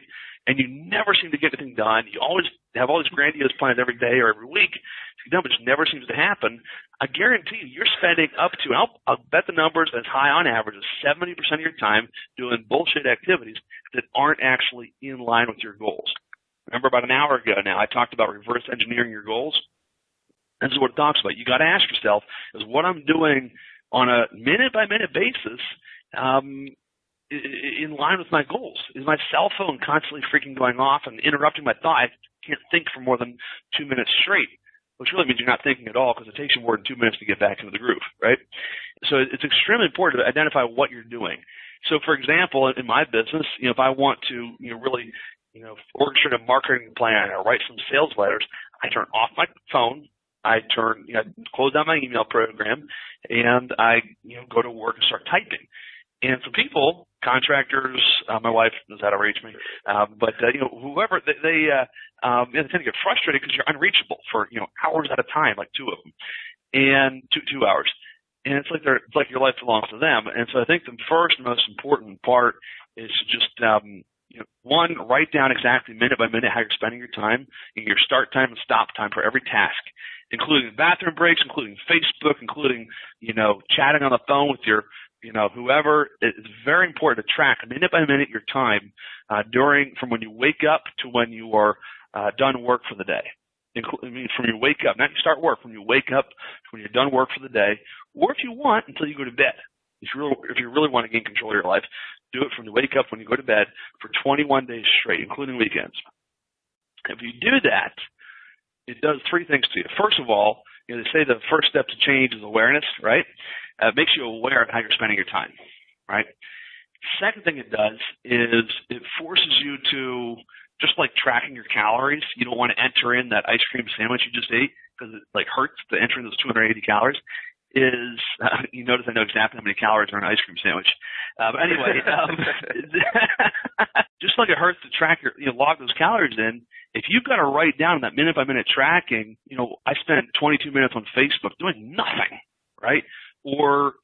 And you never seem to get anything done. You always have all these grandiose plans every day or every week, but it never seems to happen. I guarantee you're spending up to, I'll bet the numbers as high on average as 70% of your time doing bullshit activities that aren't actually in line with your goals. Remember about an hour ago now, I talked about reverse engineering your goals. This is what it talks about. You got to ask yourself, is what I'm doing on a minute-by-minute basis in line with my goals? Is my cell phone constantly freaking going off and interrupting my thought? I can't think for more than 2 minutes straight, which really means you're not thinking at all because it takes you more than 2 minutes to get back into the groove, right? So it's extremely important to identify what you're doing. So, for example, in my business, if I want to really orchestrate a marketing plan or write some sales letters, I turn off my phone. I close down my email program, and I go to work and start typing. And so people, contractors, my wife knows how to reach me, but whoever, they tend to get frustrated because you're unreachable for hours at a time, like 2 of them, and 2 hours, and it's like your life belongs to them. And so I think the first and most important part is to just one, write down exactly minute by minute how you're spending your time, your start time and stop time for every task, including bathroom breaks, including Facebook, including chatting on the phone with your whoever. It's very important to track minute by minute your time from when you wake up to when you are done work for the day. From your wake up, not you start work, from you wake up to when you're done work for the day, or if you want, until you go to bed. If you really want to gain control of your life, do it from the wake up when you go to bed for 21 days straight, including weekends. If you do that, it does 3 things to you. First of all, they say the first step to change is awareness, right? It makes you aware of how you're spending your time, right? Second thing it does is it forces you to, just like tracking your calories, you don't want to enter in that ice cream sandwich you just ate because it hurts to enter in those 280 calories. You notice I know exactly how many calories are in an ice cream sandwich. But anyway, just like it hurts to track log those calories in, if you've got to write down that minute by minute tracking, I spent 22 minutes on Facebook doing nothing, right? Or,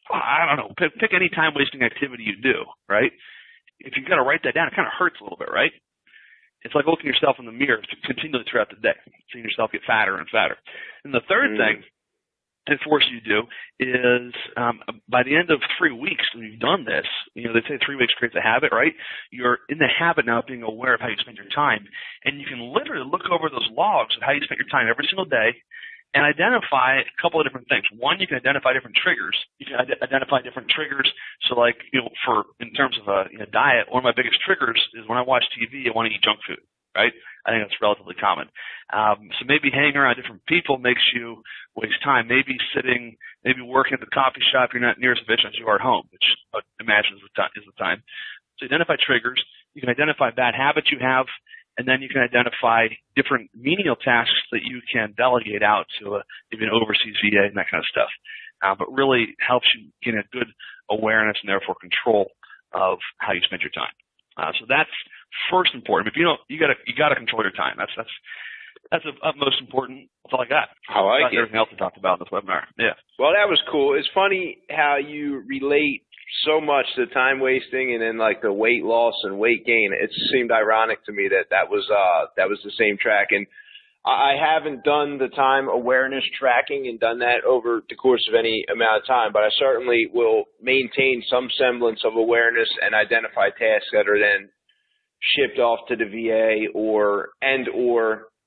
I don't know, pick any time wasting activity you do, right? If you've got to write that down, it kind of hurts a little bit, right? It's like looking yourself in the mirror continually throughout the day, seeing yourself get fatter and fatter. And the third thing it forces you to do is by the end of 3 weeks when you've done this, they say 3 weeks creates a habit, right? You're in the habit now of being aware of how you spend your time, and you can literally look over those logs of how you spend your time every single day and identify a couple of different things. One, you can identify different triggers. You can identify different triggers. So like, in terms of a diet, one of my biggest triggers is when I watch TV, I want to eat junk food, right? I think that's relatively common. So maybe hanging around different people makes you waste time. Maybe working at the coffee shop, you're not near as efficient as you are at home, which I imagine is the time. So identify triggers. You can identify bad habits you have, and then you can identify different menial tasks that you can delegate out to maybe an overseas VA and that kind of stuff. But really helps you get a good awareness and therefore control of how you spend your time. So that's first important. If you don't, you gotta control your time. That's of utmost important. That's all I got. I like it. Everything else to talk about in this webinar. Yeah. Well, that was cool. It's funny how you relate so much to time wasting and then like the weight loss and weight gain. It seemed ironic to me that was the same track. And I haven't done the time awareness tracking and done that over the course of any amount of time, but I certainly will maintain some semblance of awareness and identify tasks that are then shipped off to the VA or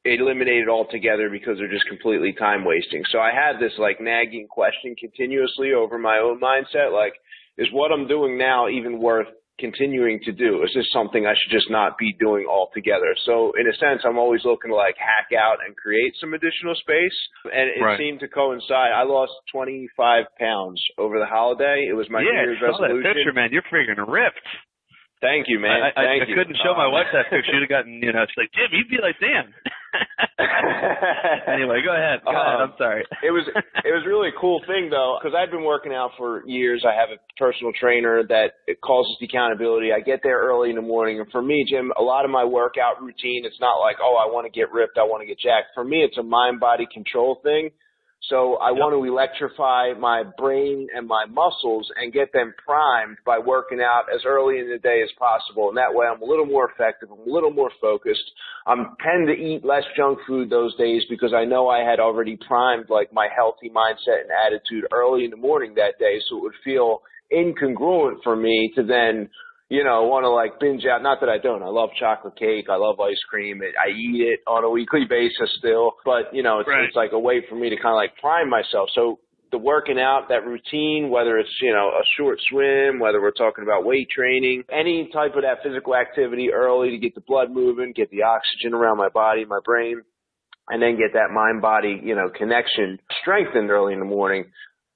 eliminated altogether because they're just completely time wasting. So I have this like nagging question continuously over my own mindset, like, is what I'm doing now even worth continuing to do? Is this something I should just not be doing altogether? So in a sense, I'm always looking to like hack out and create some additional space. And it seemed to coincide. I lost 25 pounds over the holiday. It was my New Year's resolution. That picture, man. You're freaking ripped. Thank you, man. I couldn't show my wife that picture. She'd have gotten, it's like, Jim, you'd be like, Dan. Anyway, go ahead. I'm sorry. It was really a cool thing, though, because I've been working out for years. I have a personal trainer that calls us the accountability. I get there early in the morning. And for me, Jim, a lot of my workout routine, it's not like, oh, I want to get ripped, I want to get jacked. For me, it's a mind-body control thing. So I want to electrify my brain and my muscles and get them primed by working out as early in the day as possible. And that way I'm a little more effective. I'm a little more focused. I tend to eat less junk food those days because I know I had already primed like my healthy mindset and attitude early in the morning that day. So it would feel incongruent for me to then want to like binge out. Not that I don't. I love chocolate cake. I love ice cream. I eat it on a weekly basis still. But, it's like a way for me to kind of like prime myself. So the working out, that routine, whether it's, a short swim, whether we're talking about weight training, any type of that physical activity early to get the blood moving, get the oxygen around my body, my brain, and then get that mind-body, connection strengthened early in the morning.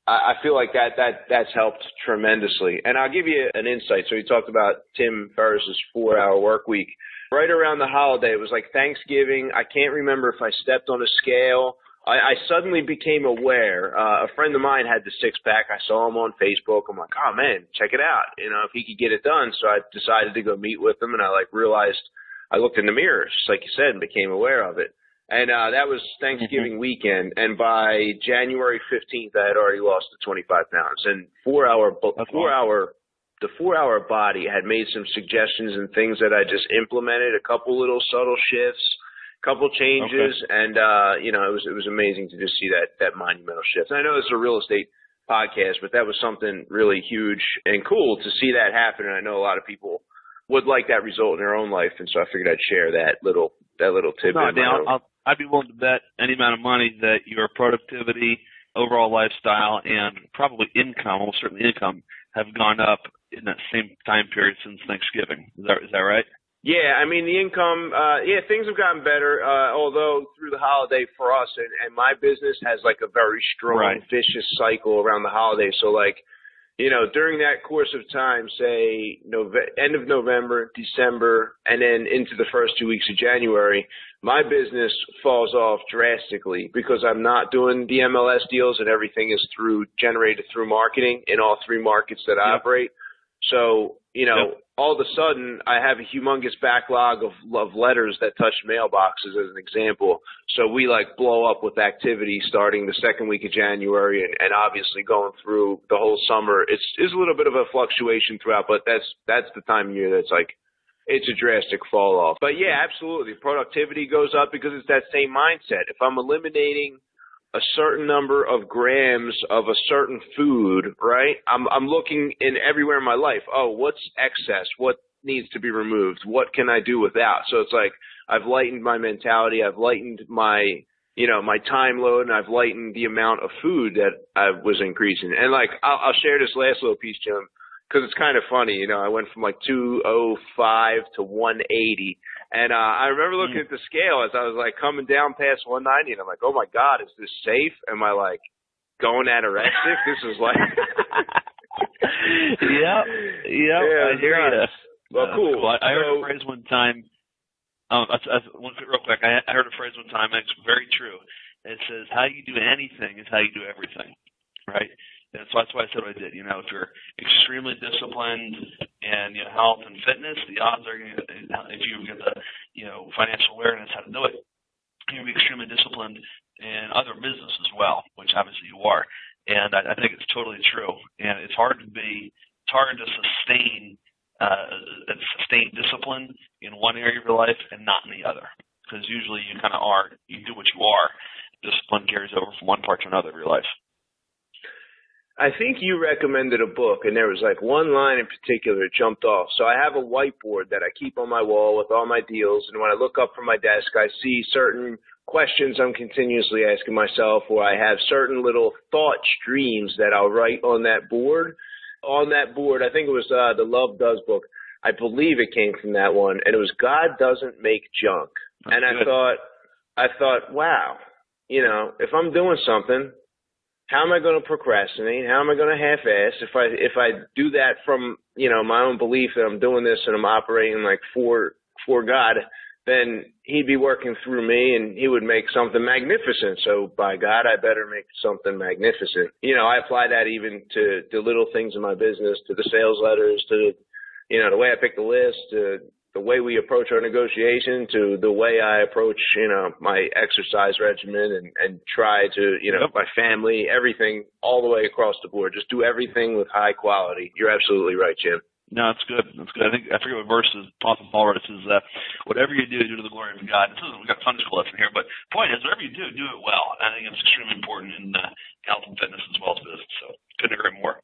I feel like that's helped tremendously. And I'll give you an insight. So you talked about Tim Ferriss's 4-Hour Workweek. Right around the holiday, it was like Thanksgiving. I can't remember if I stepped on a scale. I suddenly became aware. A friend of mine had the six-pack. I saw him on Facebook. I'm like, oh, man, check it out. If he could get it done. So I decided to go meet with him, and I realized I looked in the mirror, just like you said, and became aware of it. And that was Thanksgiving weekend, and by January 15th, I had already lost the 25 pounds. And the 4-hour body had made some suggestions and things that I just implemented, a couple little subtle shifts, couple changes, and it was amazing to just see that monumental shift. And I know this is a real estate podcast, but that was something really huge and cool to see that happen. And I know a lot of people would like that result in their own life, and so I figured I'd share that little tidbit. No, I'd be willing to bet any amount of money that your productivity, overall lifestyle, and probably income, almost certainly income, have gone up in that same time period since Thanksgiving. Is that right? Yeah, I mean, the income, things have gotten better, although through the holiday for us, and my business has like a very strong, vicious cycle around the holiday. So during that course of time, say end of November, December, and then into the first 2 weeks of January, my business falls off drastically because I'm not doing the MLS deals and everything is generated through marketing in all three markets that I operate. So, all of a sudden I have a humongous backlog of letters that touch mailboxes as an example. So we blow up with activity starting the second week of January and obviously going through the whole summer. It's a little bit of a fluctuation throughout, but that's the time of year that's it's a drastic fall off. But yeah, absolutely. Productivity goes up because it's that same mindset. If I'm eliminating a certain number of grams of a certain food, right? I'm looking in everywhere in my life. Oh, what's excess? What needs to be removed? What can I do without? So it's like I've lightened my mentality. I've lightened my time load, and I've lightened the amount of food that I was increasing. And I'll share this last little piece, Jim, because it's kind of funny. I went from 205 to 180. And I remember looking at the scale as I was coming down past 190, and I'm like, oh my God, is this safe? Am I going anorexic? This is Yep. Yeah, I hear you. Well, cool. I heard a phrase one time. Real quick, I heard a phrase one time, and it's very true. It says, how you do anything is how you do everything, right? And so that's why I said what I did. If you're extremely disciplined in health and fitness, the odds are if you get the financial awareness how to do it, you're going to be extremely disciplined in other business as well, which obviously you are. And I think it's totally true. And it's hard to sustain discipline in one area of your life and not in the other, because usually you kind of do what you are. Discipline carries over from one part to another of your life. I think you recommended a book, and there was like one line in particular that jumped off. So I have a whiteboard that I keep on my wall with all my deals, and when I look up from my desk, I see certain questions I'm continuously asking myself, or I have certain little thought streams that I'll write on that board. On that board, I think it was the Love Does book. I believe it came from that one, and it was God Doesn't Make Junk. That's and good. I thought, wow, if I'm doing something, how am I going to procrastinate? How am I going to half-ass? If I do that from, my own belief that I'm doing this and I'm operating like for God, then he'd be working through me and he would make something magnificent. So by God, I better make something magnificent. I apply that even to the little things in my business, to the sales letters, to, the way I pick the list, to the way we approach our negotiation, to the way I approach, my exercise regimen and try to, my family, everything all the way across the board. Just do everything with high quality. You're absolutely right, Jim. No, that's good. That's good. I forget what verse Apostle Paul writes. Is whatever you do to the glory of God. We've got a Sunday school lesson here, but point is, whatever you do it well. I think it's extremely important in health and fitness as well as business. So couldn't agree more.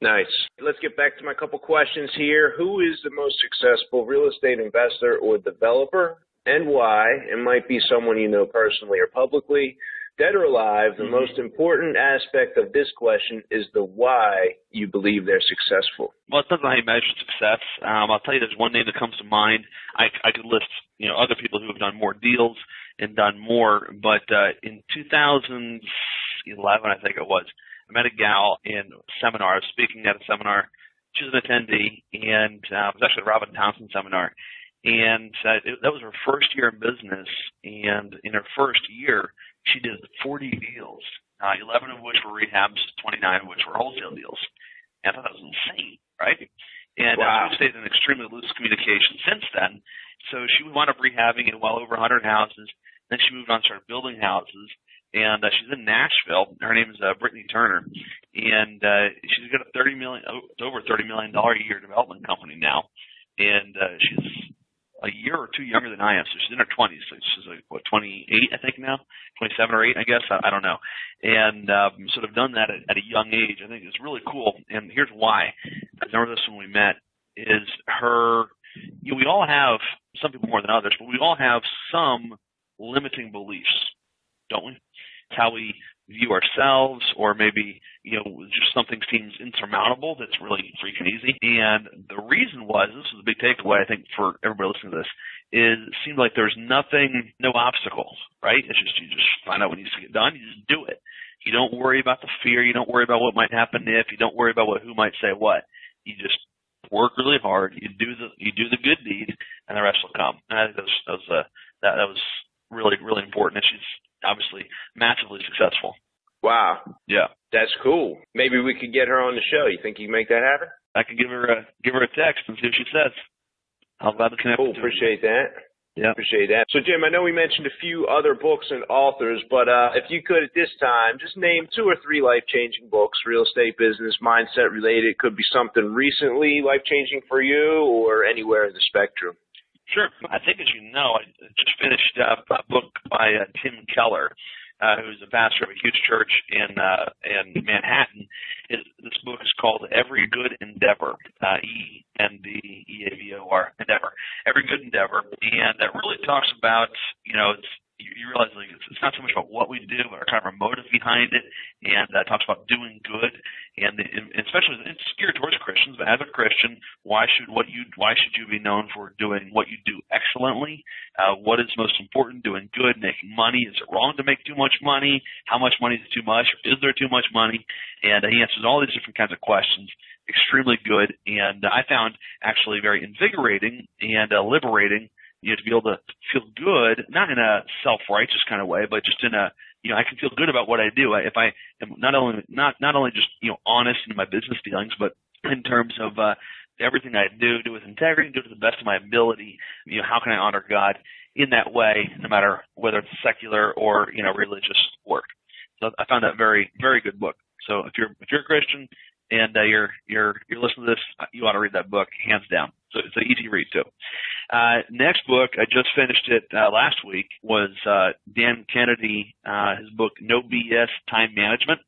Nice. Let's get back to my couple questions here. Who is the most successful real estate investor or developer, and why? It might be someone you know personally or publicly. Dead or alive, the most important aspect of this question is the why you believe they're successful. Well, it depends on how you measure success. I'll tell you there's one name that comes to mind. I could list other people who have done more deals and done more, but in 2011, I think it was, I met a gal in a seminar. I was speaking at a seminar. She was an attendee, and it was actually a Robin Townsend seminar. And that was her first year in business, and in her first year, she did 40 deals, 11 of which were rehabs, 29 of which were wholesale deals. And I thought that was insane, right? And wow. We've stayed in extremely loose communication since then. So she wound up rehabbing in well over 100 houses. Then she moved on and started building houses. And she's in Nashville. Her name is Brittany Turner. And she's got over $30 million a year development company now. And she's a year or two younger than I am, so she's in her 20s. So she's like, 28, I think now? 27 or 8, I guess? I don't know. And sort of done that at a young age. I think it's really cool. And here's why. I remember this when we met, is her, we all have, some people more than others, but we all have some limiting beliefs, don't we? It's how we view ourselves, or maybe, just something seems insurmountable that's really freaking easy. And the reason was, this was a big takeaway, I think, for everybody listening to this, is it seemed like there's no obstacles, right? It's just, you just find out what needs to get done, you just do it. You don't worry about the fear, you don't worry about what might happen if, you don't worry about who might say what. You just work really hard, you do the good deed, and the rest will come. And I think that was really, really important. And she's obviously massively successful. Wow. Yeah. That's cool. Maybe we could get her on the show. You think you can make that happen? I can give her a text and see what she says. I'll glad to connect. Cool. Appreciate that. Yeah. Appreciate that. So, Jim, I know we mentioned a few other books and authors, but if you could at this time just name 2 or 3 life-changing books, real estate, business, mindset related. It could be something recently life-changing for you or anywhere in the spectrum. Sure. I think, as you know, I just finished up a book by Tim Keller, who's a pastor of a huge church in Manhattan. This book is called Every Good Endeavor, ENDEAVOR, Endeavor, Every Good Endeavor. And that really talks about, you realize like it's not so much about what we do, but our kind of our motive behind it. And talks about doing good, and especially it's geared towards Christians. But as a Christian, why should you be known for doing what you do excellently? What is most important? Doing good, making money. Is it wrong to make too much money? How much money is too much? Or is there too much money? And he answers all these different kinds of questions. Extremely good, and I found actually very invigorating and liberating to be able to feel good, not in a self-righteous kind of way, but just in a, I can feel good about what I do. If I am not only just, honest in my business dealings, but in terms of everything I do with integrity, do it to the best of my ability. How can I honor God in that way, no matter whether it's secular or, religious work. So I found that very, very good book. So if you're a Christian and you're listening to this, you ought to read that book, hands down. So it's an easy read too. Next book, I just finished it last week, was Dan Kennedy, his book No BS Time Management.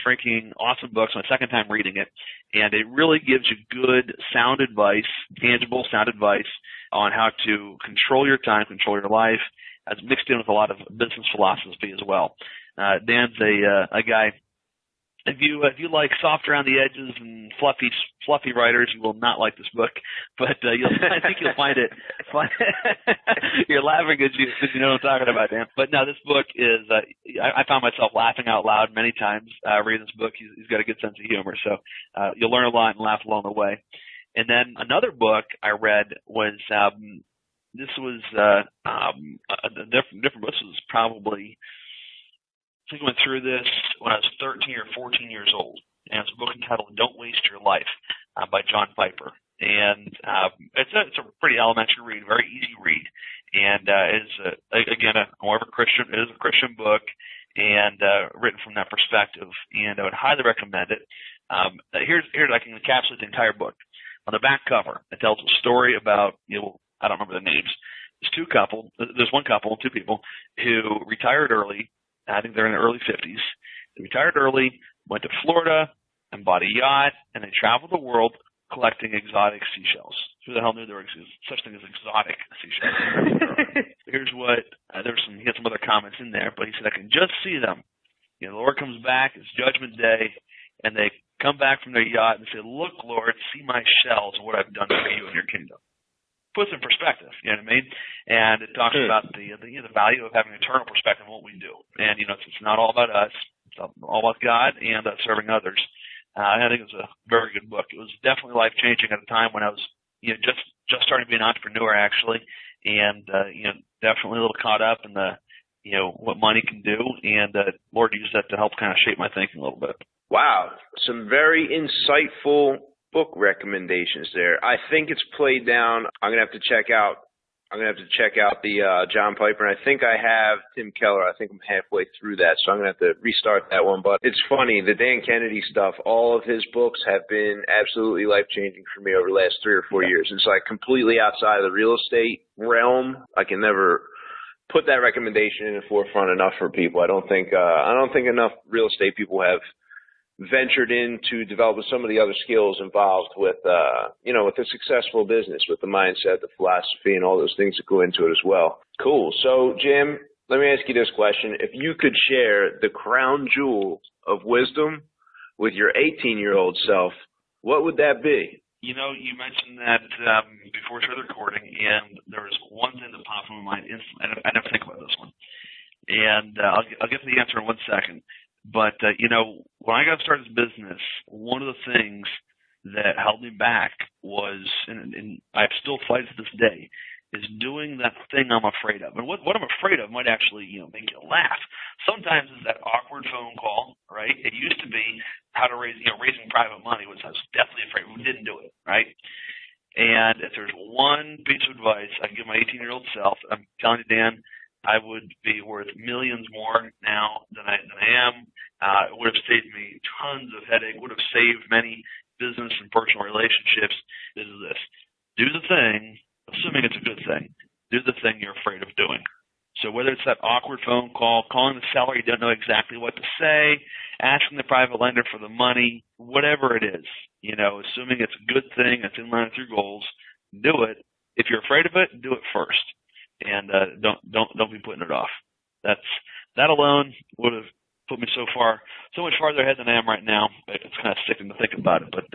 Freaking awesome book. It's my second time reading it, and it really gives you good, sound advice, tangible sound advice on how to control your time, control your life, as mixed in with a lot of business philosophy as well. Dan's a guy. If you like soft around the edges and fluffy writers, you will not like this book. But I think you'll find it. You're laughing because you know what I'm talking about, Dan. But no, this book is. I found myself laughing out loud many times reading this book. He's got a good sense of humor, so you'll learn a lot and laugh along the way. And then another book I read was this was a different book. This was probably. I think I went through this when I was 13 or 14 years old, and it's a book entitled "Don't Waste Your Life" by John Piper. And it's a pretty elementary read, very easy read, and is again more of a Christian. It is a Christian book, and written from that perspective. And I would highly recommend it. Here's I can encapsulate the entire book. On the back cover, it tells a story about I don't remember the names. There's one couple, two people who retired early. I think they're in their early 50s. They retired early, went to Florida, and bought a yacht, and they traveled the world collecting exotic seashells. Who the hell knew there was such thing as exotic seashells? Here's what he had some other comments in there, but he said, I can just see them. The Lord comes back, it's Judgment Day, and they come back from their yacht and say, look, Lord, see my shells and what I've done for you in your kingdom. Puts in perspective, you know what I mean? And it talks about the value of having eternal perspective on what we do. And, it's not all about us. It's all about God and serving others. I think it was a very good book. It was definitely life-changing at a time when I was, just starting to be an entrepreneur, actually. And, definitely a little caught up in what money can do. And Lord used that to help kind of shape my thinking a little bit. Wow. Some very insightful book recommendations there. I think it's played down. I'm gonna have to check out the John Piper, and I think I have Tim Keller. I think I'm halfway through that, so I'm gonna have to restart that one. But it's funny, the Dan Kennedy stuff. All of his books have been absolutely life changing for me over the last 3 or 4 years. It's like completely outside of the real estate realm. I can never put that recommendation in the forefront enough for people. I don't think enough real estate people have ventured into developing some of the other skills involved with a successful business, with the mindset, the philosophy, and all those things that go into it as well. Cool. So, Jim, let me ask you this question. If you could share the crown jewel of wisdom with your 18-year-old self, what would that be? You mentioned that before we started recording, and there was one thing that popped in my mind instantly. I never think about this one. And I'll get to the answer in 1 second. But, when I got started this business, one of the things that held me back was, and I still fight to this day, is doing that thing I'm afraid of. And what I'm afraid of might actually, make you laugh. Sometimes it's that awkward phone call, right? It used to be how to raising private money, which I was definitely afraid. We didn't do it, right? And if there's one piece of advice I can give my 18-year-old self, I'm telling you, Dan, I would be worth millions more now than I am. It would have saved me tons of headache, would have saved many business and personal relationships. Is this. Do the thing, assuming it's a good thing, do the thing you're afraid of doing. So whether it's that awkward phone call, calling the seller, you don't know exactly what to say, asking the private lender for the money, whatever it is, assuming it's a good thing, it's in line with your goals, do it. If you're afraid of it, do it first. And don't be putting it off. That alone would have put me so much farther ahead than I am right now. It's kind of sickening to think about it, but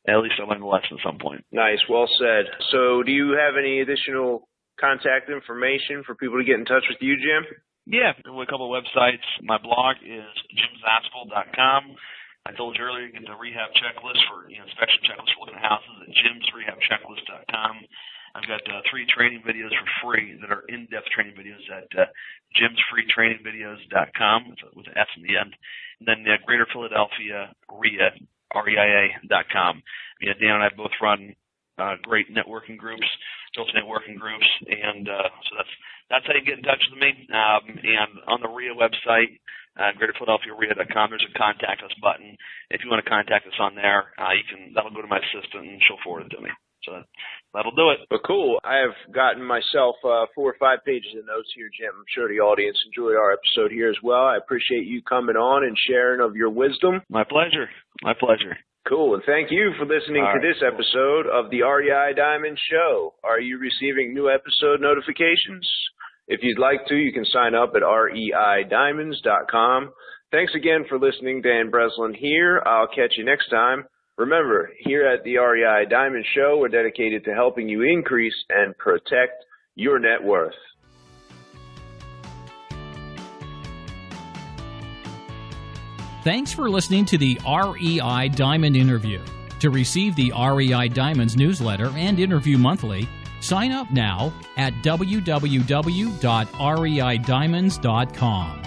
at least I learned the lesson at some point. Nice, well said. So, do you have any additional contact information for people to get in touch with you, Jim? Yeah, a couple of websites. My blog is jimzaspel.com. I told you earlier you can get the rehab checklist for inspection checklist for looking at houses at jimsrehabchecklist.com. I've got 3 training videos for free that are in-depth training videos at jimsfreetrainingvideos.com with an S in the end. And then Greater Philadelphia REIA.com. Dan and I both run great networking groups, built networking groups, and so that's how you get in touch with me. And on the REIA website, GreaterPhiladelphiaREIA.com, there's a contact us button. If you want to contact us on there, that'll go to my assistant and she'll forward it to me. So that'll do it. But cool. I have gotten myself 4 or 5 pages of notes here, Jim. I'm sure the audience enjoyed our episode here as well. I appreciate you coming on and sharing of your wisdom. My pleasure. My pleasure. Cool. And thank you for listening to this episode of the REI Diamond Show. Are you receiving new episode notifications? If you'd like to, you can sign up at reidiamonds.com. Thanks again for listening. Dan Breslin here. I'll catch you next time. Remember, here at the REI Diamond Show, we're dedicated to helping you increase and protect your net worth. Thanks for listening to the REI Diamond Interview. To receive the REI Diamonds newsletter and interview monthly, sign up now at www.reidiamonds.com.